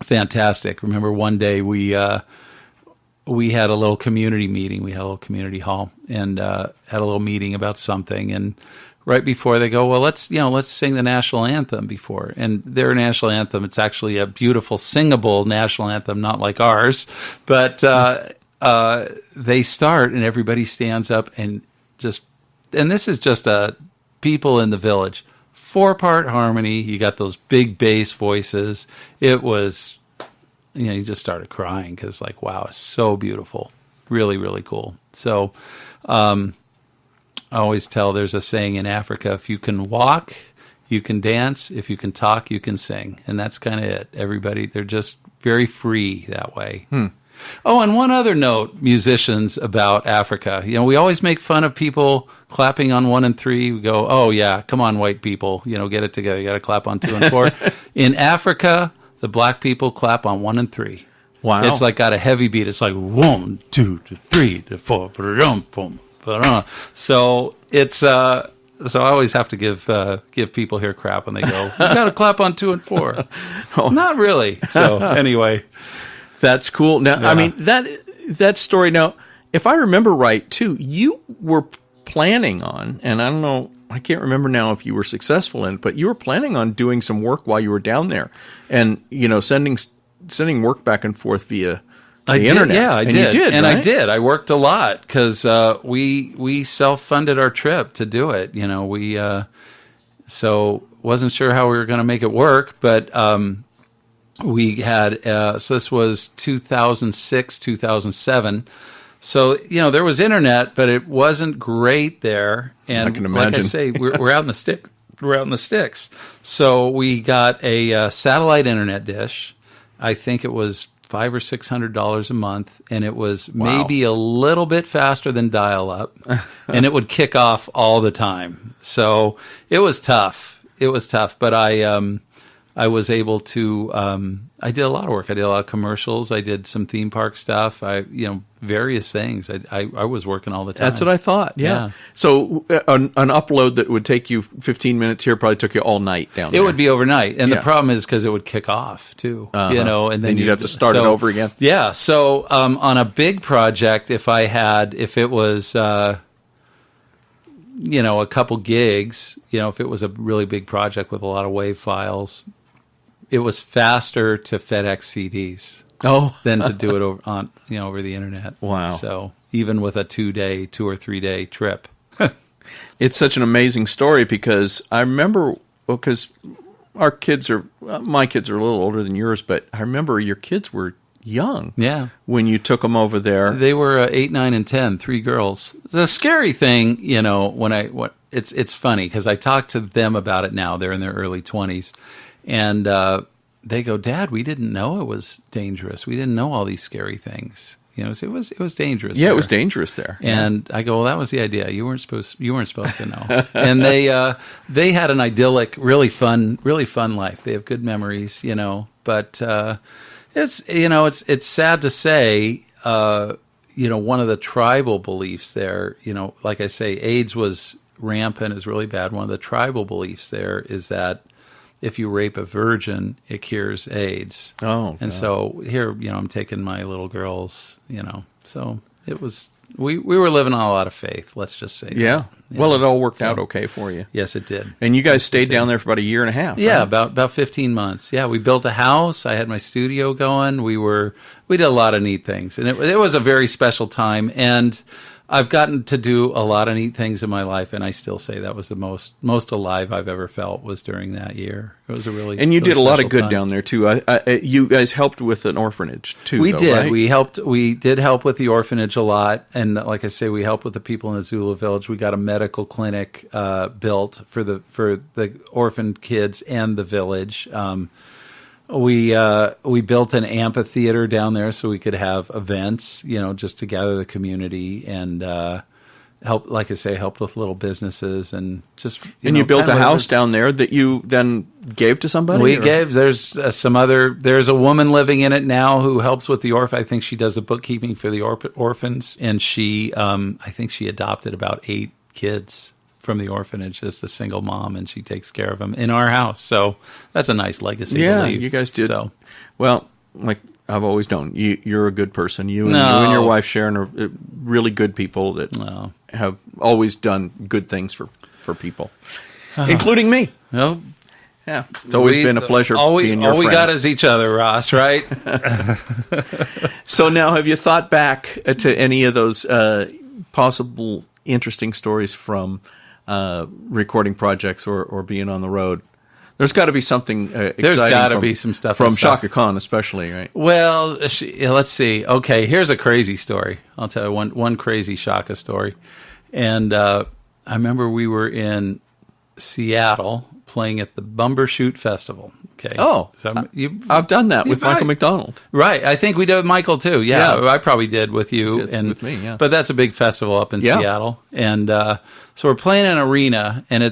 fantastic. Remember one day we had a little community meeting. We had a little community hall and had a little meeting about something. And right before they go, well, let's sing the national anthem before. And their national anthem, it's actually a beautiful singable national anthem, not like ours. But they start and everybody stands up and this is just people in the village. 4-part harmony. You got those big bass voices. It was, you just started crying because, like, wow, it's so beautiful. Really, really cool. So I always tell there's a saying in Africa, if you can walk, you can dance. If you can talk, you can sing. And that's kind of it. Everybody, they're just very free that way. Oh, and one other note, musicians, about Africa. We always make fun of people clapping on 1 and 3. We go, oh, yeah, come on, white people. Get it together. You got to clap on 2 and 4. In Africa, the black people clap on 1 and 3. Wow. It's like got a heavy beat. It's like 1, 2, 3, 4. So it's so I always have to give people here crap when they go, you got to clap on 2 and 4. Not really. So anyway, that's cool. Now, I mean, that story. Now, if I remember right, too, you were planning on, and I don't know, I can't remember now if you were successful in it, but you were planning on doing some work while you were down there, and sending work back and forth via the internet. Yeah, I did. You did, and right? I did. I worked a lot because we self-funded our trip to do it. We so wasn't sure how we were going to make it work, but we had so this was 2006, 2007. So, there was internet, but it wasn't great there. And I can imagine. Like I say, we're out in the stick. We're out in the sticks. So we got a satellite internet dish. I think it was $500 or $600 a month, and it was maybe a little bit faster than dial-up, and it would kick off all the time. So it was tough. But I was able to. I did a lot of work. I did a lot of commercials. I did some theme park stuff. Various things. I was working all the time. That's what I thought. Yeah. So an upload that would take you 15 minutes here probably took you all night down there. It would be overnight, and the problem is because it would kick off too. And then you'd have to start it over again. Yeah. So on a big project, if it was. A couple gigs, if it was a really big project with a lot of WAV files, it was faster to FedEx CDs than to do it over the internet. Wow. So even with a 2 or 3 day trip. It's such an amazing story because I remember, because my kids are a little older than yours, but I remember your kids were young. Yeah. When you took them over there. They were 8, 9, and 10, 3 girls. The scary thing, it's funny because I talked to them about it now. They're in their early 20s. And they go, Dad, we didn't know it was dangerous. We didn't know all these scary things. It was dangerous. Yeah, there. It was dangerous there. And I go, well, that was the idea. You weren't supposed to know. And they had an idyllic, really fun life. They have good memories, But it's sad to say. One of the tribal beliefs there. Like I say, AIDS was rampant, is really bad. One of the tribal beliefs there is that if you rape a virgin, it cures AIDS. Oh, and God. So here, I'm taking my little girls, so it was we were living on a lot of faith. Let's just say. Yeah. Well, it all worked out okay for you. Yes, it did. And you guys stayed down there for about a year and a half. Yeah, right? about 15 months. Yeah, we built a house. I had my studio going. We did a lot of neat things, and it was a very special time. And I've gotten to do a lot of neat things in my life, and I still say that was the most alive I've ever felt was during that year. It was a really and you really did a lot of good time. down there too. You guys helped with an orphanage too. We did. Right? We did help with the orphanage a lot, and like I say, we helped with the people in the Zulu village. We got a medical clinic built for the orphan kids and the village. We built an amphitheater down there so we could have events, just to gather the community and help, like I say, help with little businesses and just. You built a house down there that you then gave to somebody? We gave. There's there's a woman living in it now who helps with the orphan. I think she does the bookkeeping for the orphans, and she, I think she adopted about 8 kids from the orphanage as a single mom, and she takes care of them in our house. So that's a nice legacy. Yeah, to leave. you guys did. So, well, like I've always known, you're a good person. You and your wife Sharon are really good people that have always done good things for people, including me. No. Yeah, it's always been a pleasure being your friend. All we got is each other, Ross, right? So now, have you thought back to any of those possible interesting stories from recording projects or being on the road? There's got to be something exciting. There's got to be some stuff from Chaka Kahn, especially, right? Well, let's see. Okay, here's a crazy story. I'll tell you one crazy Chaka story. And I remember we were in Seattle playing at the Bumbershoot Festival. Okay. Oh, so I've done that with Michael McDonald. Right. I think we did with Michael too. Yeah. I probably did with you and with me. Yeah. But that's a big festival up in Seattle, and so we're playing an arena, and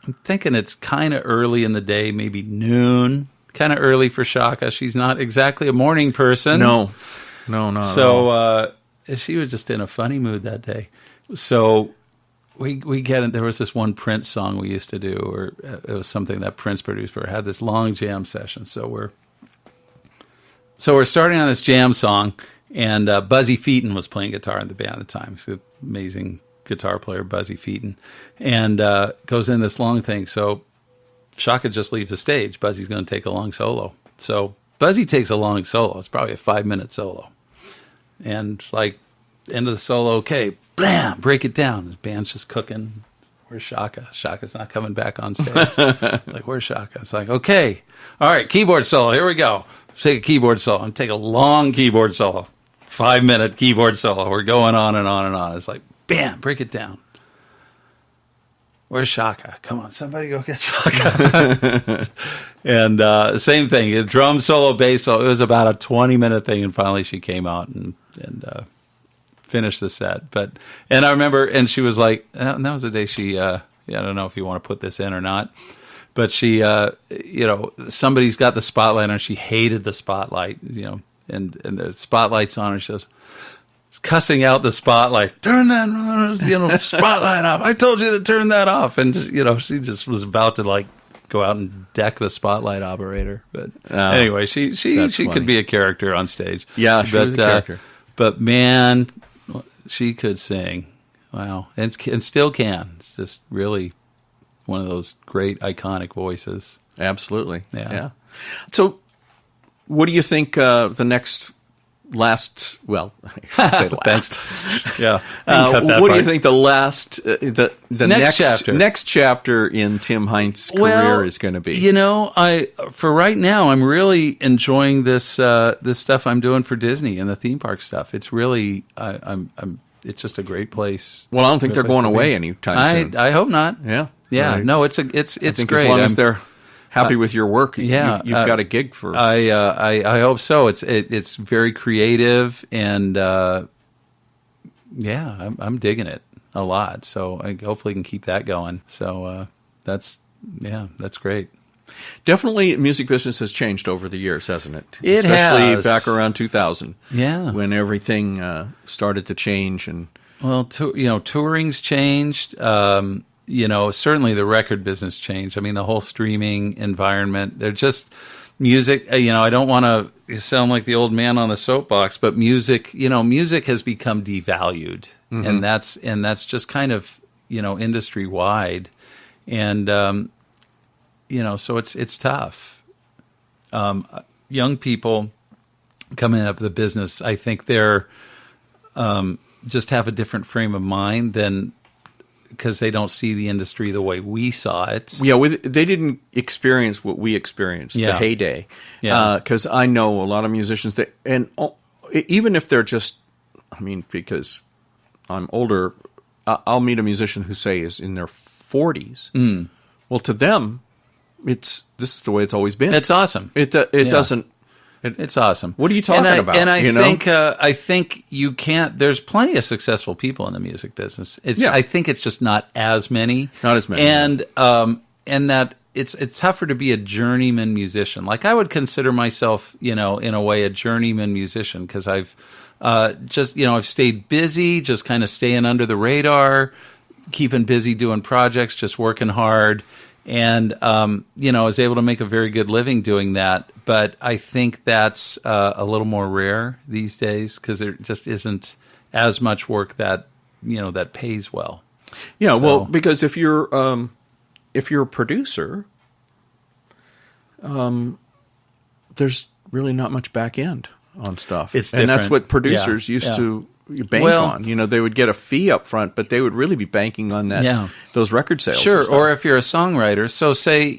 I'm thinking it's kind of early in the day, maybe noon. Kind of early for Chaka. She's not exactly a morning person. No. So she was just in a funny mood that day. So we get it. There was this one Prince song we used to do, or it was something that Prince produced. We had this long jam session. So we're starting on this jam song, and Buzzy Featon was playing guitar in the band at the time. He's an amazing guitar player, Buzzy Featon, and goes in this long thing. So Chaka just leaves the stage. Buzzy's going to take a long solo. So Buzzy takes a long solo. It's probably a 5-minute solo, and it's like end of the solo. Okay. Blam! Break it down. The band's just cooking. Where's Chaka? Chaka's not coming back on stage. Like, where's Chaka? It's like, okay. All right, keyboard solo. Here we go. Take a keyboard solo. Take a long keyboard solo. 5-minute keyboard solo. We're going on and on and on. It's like, bam! Break it down. Where's Chaka? Come on, somebody go get Chaka. And same thing. A drum solo, bass solo. It was about a 20-minute thing, and finally she came out and finished the set. And I remember, and she was like, and that was the day she, I don't know if you want to put this in or not, but she, somebody's got the spotlight on. She hated the spotlight, and the spotlight's on her. She goes, cussing out the spotlight. Turn that, spotlight off. I told you to turn that off. And, she just was about to go out and deck the spotlight operator. But anyway, she could be a character on stage. Yeah, she was a character. But man, she could sing. Wow. And still can. It's just really one of those great iconic voices. Absolutely. Yeah. So what do you think I say last. Thanks. Yeah. What do you think the last, the next chapter in Tim Heintz' career is going to be? For right now, I'm really enjoying this stuff I'm doing for Disney and the theme park stuff. It's really, it's just a great place. Well, I don't think they're going away anytime soon. I hope not. Yeah. Yeah. Right. No, it's I think great. As long as they're happy with your work, you've got a gig for. I hope so. It's very creative, and I'm digging it a lot. So I hopefully can keep that going. So that's great. Definitely, music business has changed over the years, hasn't it? It Especially has. back around 2000. Yeah, when everything started to change, and touring's changed. Certainly the record business changed. I mean, the whole streaming environment. music, I don't want to sound like the old man on the soapbox, but music has become devalued, and that's just kind of, industry wide. And, so it's tough. Young people coming up the business, I think they're, just have a different frame of mind than, because they don't see the industry the way we saw it. Yeah, they didn't experience what we experienced, the heyday. Yeah. Because I know a lot of musicians that, and even if they're just, because I'm older, I'll meet a musician who is in their 40s. Well, to them, this is the way it's always been. It's awesome. It doesn't. It's awesome. What are you talking about? And I think you can't. There's plenty of successful people in the music business. I think it's just not as many. Not as many. And that it's tougher to be a journeyman musician. Like I would consider myself, in a way, a journeyman musician because I've I've stayed busy, just kind of staying under the radar, keeping busy doing projects, just working hard. And, was able to make a very good living doing that. But I think that's a little more rare these days because there just isn't as much work that, that pays well. Yeah, well, because if you're a producer, there's really not much back end on stuff. It's and different. That's what producers used to bank on. They would get a fee up front, but they would really be banking on that those record sales. Sure, or if you're a songwriter. So say,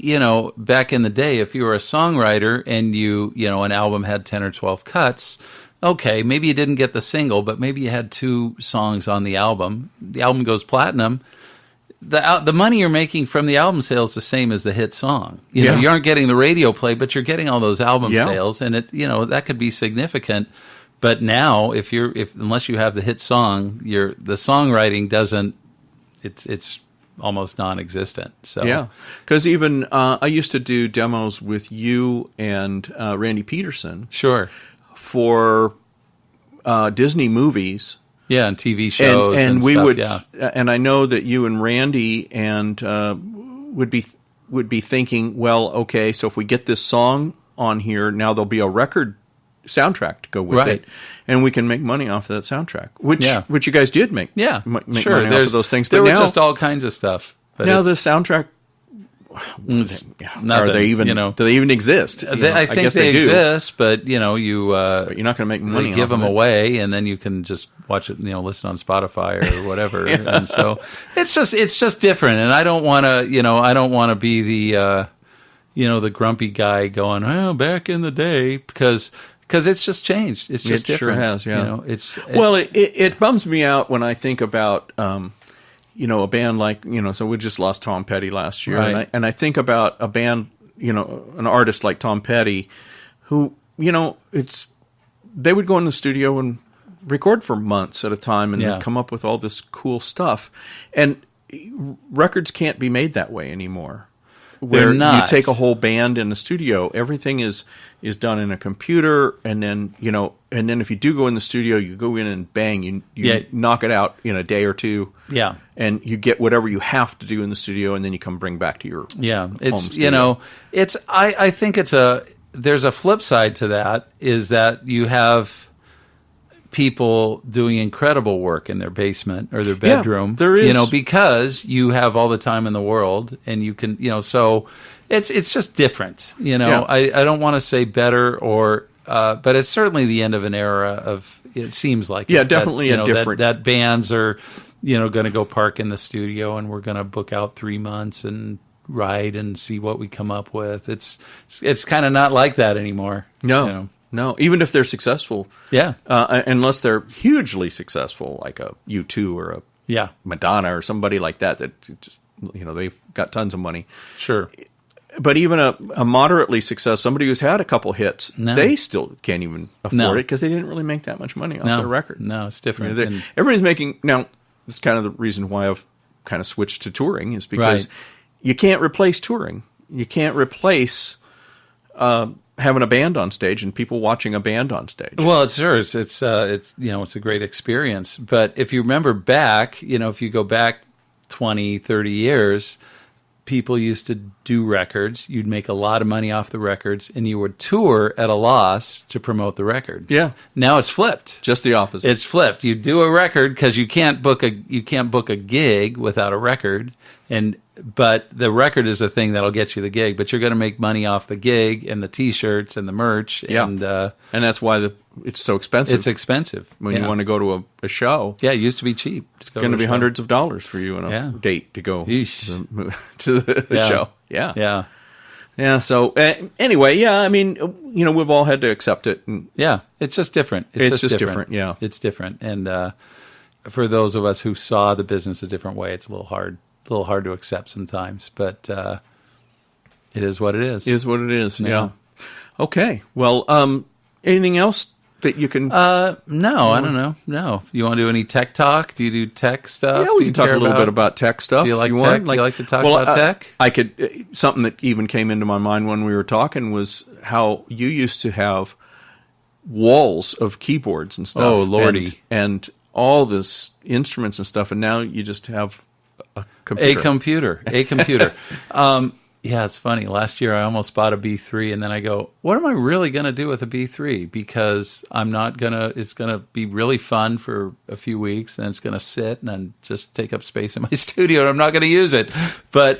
back in the day, if you were a songwriter and an album had 10 or 12 cuts, okay, maybe you didn't get the single, but maybe you had 2 songs on the album. The album goes platinum. The money you're making from the album sales is the same as the hit song. You aren't getting the radio play, but you're getting all those album sales, and that could be significant. But now, unless you have the hit song, the songwriting doesn't. It's almost non-existent. So yeah, because even I used to do demos with you and Randy Peterson. Sure. For Disney movies. Yeah, and TV shows and we stuff, would, and I know that you and Randy would be thinking, well, okay, so if we get this song on here, now there'll be a record soundtrack to go with it, and we can make money off of that soundtrack, which you guys did make. Make money off of those things. There but were now, just all kinds of stuff. But now the soundtrack. Are they even? Do they even exist? I think they exist, but but you're not going to make money. Give them away, and then you can just watch it. Listen on Spotify or whatever. And so it's just different. And I don't want to be the the grumpy guy going, oh, back in the day, because it's just changed. It's just different. Sure has. Yeah. It bums me out when I think about. A band like, so we just lost Tom Petty last year. Right. And I think about a band, an artist like Tom Petty, who, they would go in the studio and record for months at a time and come up with all this cool stuff. And records can't be made that way anymore. Where you take a whole band in the studio, everything is done in a computer, and then if you do go in the studio, you go in and bang, you knock it out in a day or two, and you get whatever you have to do in the studio, and then you bring back to your home studio. I think there's a flip side to that, is that you have people doing incredible work in their basement or their bedroom. There is, because you have all the time in the world, and you can, so it's just different. I don't want to say better but it's certainly the end of an era of. It seems like definitely a different that bands are going to go park in the studio, and we're going to book out 3 months and write and see what we come up with. It's kind of not like that anymore. No. No, even if they're successful, unless they're hugely successful, like a U2 or a Madonna or somebody like that just they've got tons of money. Sure, but even a moderately successful, somebody who's had a couple hits, they still can't even afford it because they didn't really make that much money off their record. No, it's different. Everybody's making now. This is kind of the reason why I've kind of switched to touring, is because you can't replace touring. You can't replace. Having a band on stage and people watching a band on stage. Well, it's a great experience. But if you remember back, if you go back 20, 30 years, people used to do records. You'd make a lot of money off the records, and you would tour at a loss to promote the record. Yeah. Now it's flipped. Just the opposite. It's flipped. You do a record because you can't book a gig without a record, but the record is the thing that'll get you the gig. But you're going to make money off the gig and the T-shirts and the merch. Yeah. And that's why it's so expensive. It's expensive when you want to go to a show. Yeah, it used to be cheap. It's going to be hundreds of dollars for you on a date to go to the show. Yeah. Yeah. Yeah. So anyway, yeah, I mean, we've all had to accept it. And yeah. It's just different. It's just different. Yeah. It's different. And for those of us who saw the business a different way, it's a little hard to accept sometimes, but it is what it is. It is what it is. Yeah. Okay. Well, anything else that you can? No, I don't know. No. You want to do any tech talk? Do you do tech stuff? Yeah, we can talk a little bit about tech stuff. Do you like tech? Want. You like to talk about tech? I could. Something that even came into my mind when we were talking was how you used to have walls of keyboards and stuff. Oh, Lordy. And all this instruments and stuff, and now you just have a computer. A computer. Yeah, it's funny. Last year I almost bought a B3, and then I go, what am I really going to do with a B3? Because it's going to be really fun for a few weeks, and it's going to sit and then just take up space in my studio, and I'm not going to use it. But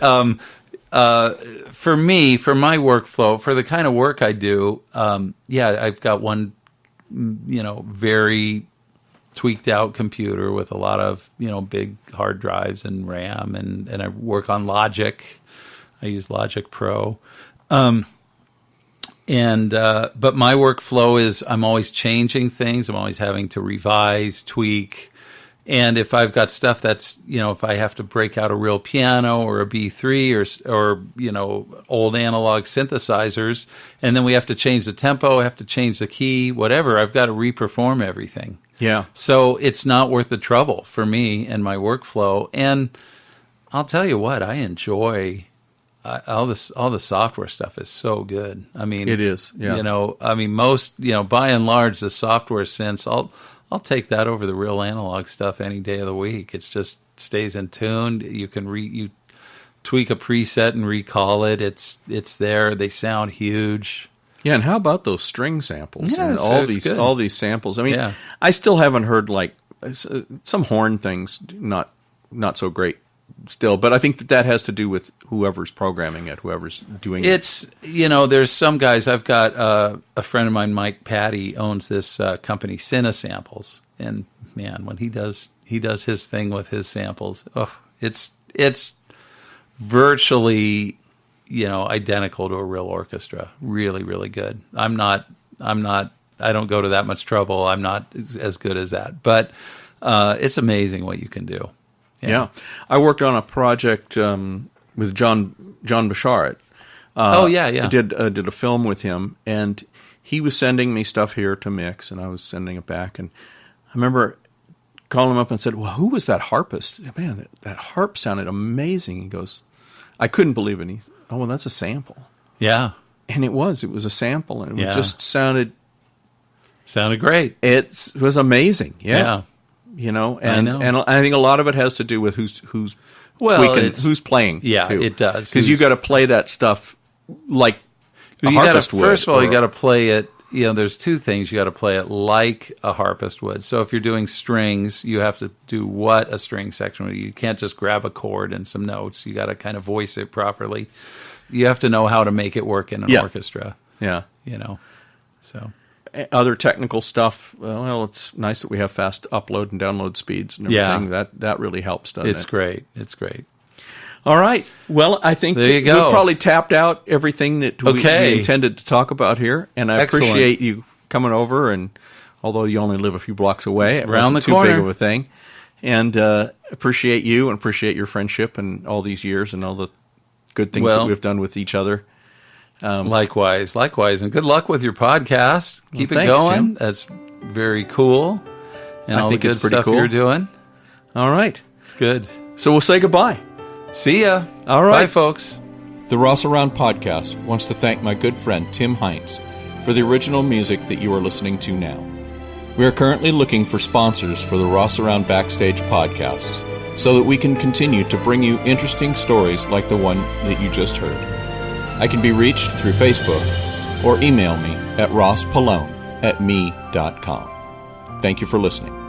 for me, for my workflow, for the kind of work I do, I've got one, very tweaked out computer with a lot of, big hard drives and RAM, and I work on Logic. I use Logic Pro. But my workflow is I'm always changing things. I'm always having to revise, tweak. And if I've got stuff that's, if I have to break out a real piano or a B3 or old analog synthesizers, and then we have to change the tempo, I have to change the key, whatever, I've got to reperform everything. Yeah. So it's not worth the trouble for me and my workflow. And I'll tell you what, I enjoy all the software stuff is so good. I mean, it is. Yeah. Most, by and large, the software sense, I'll take that over the real analog stuff any day of the week. It's just stays in tune. You can you tweak a preset and recall it. It's there. They sound huge. Yeah, and how about those string samples? Yeah, and all these samples. I mean, I still haven't heard like some horn things. Not so great still, but I think that has to do with whoever's programming it, whoever's doing it. It's there's some guys. I've got a friend of mine, Mike Patty, owns this company, Cinesamples, and man, when he does his thing with his samples, it's virtually identical to a real orchestra. Really, really good. I don't go to that much trouble. I'm not as good as that, but it's amazing what you can do. Yeah. I worked on a project with John Basharat. I did a film with him, and he was sending me stuff here to mix, and I was sending it back. And I remember calling him up and said, "Well, who was that harpist? Man, that harp sounded amazing." He goes, "I couldn't believe it." And he, "Oh, well, that's a sample." Yeah, and it was a sample, and it just sounded great. It was amazing. Yeah. And I think a lot of it has to do with who's tweaking, who's playing. Yeah, too. It does. Because you got to play that stuff like a harpist would. First of all, you got to play it. There's two things. You got to play it like a harpist would. So if you're doing strings, you have to do what a string section would. You can't just grab a chord and some notes. You got to kind of voice it properly. You have to know how to make it work in an orchestra. Yeah. So. Other technical stuff, well, it's nice that we have fast upload and download speeds and everything. Yeah. That really helps, doesn't it? It's great. All right. Well, I think we've probably tapped out everything that we intended to talk about here, and I appreciate you coming over, and although you only live a few blocks away, it wasn't too big of a thing. And appreciate you and appreciate your friendship and all these years and all the good things that we've done with each other. Likewise, and good luck with your podcast. Keep it going. Tim. That's very cool, and all the good stuff you're doing. All right, it's good. So we'll say goodbye. See ya. All right, bye, folks. The Rossaround podcast wants to thank my good friend Tim Heintz for the original music that you are listening to now. We are currently looking for sponsors for the Rossaround Backstage podcasts. so that we can continue to bring you interesting stories like the one that you just heard. I can be reached through Facebook or email me at rosspallone@me.com. Thank you for listening.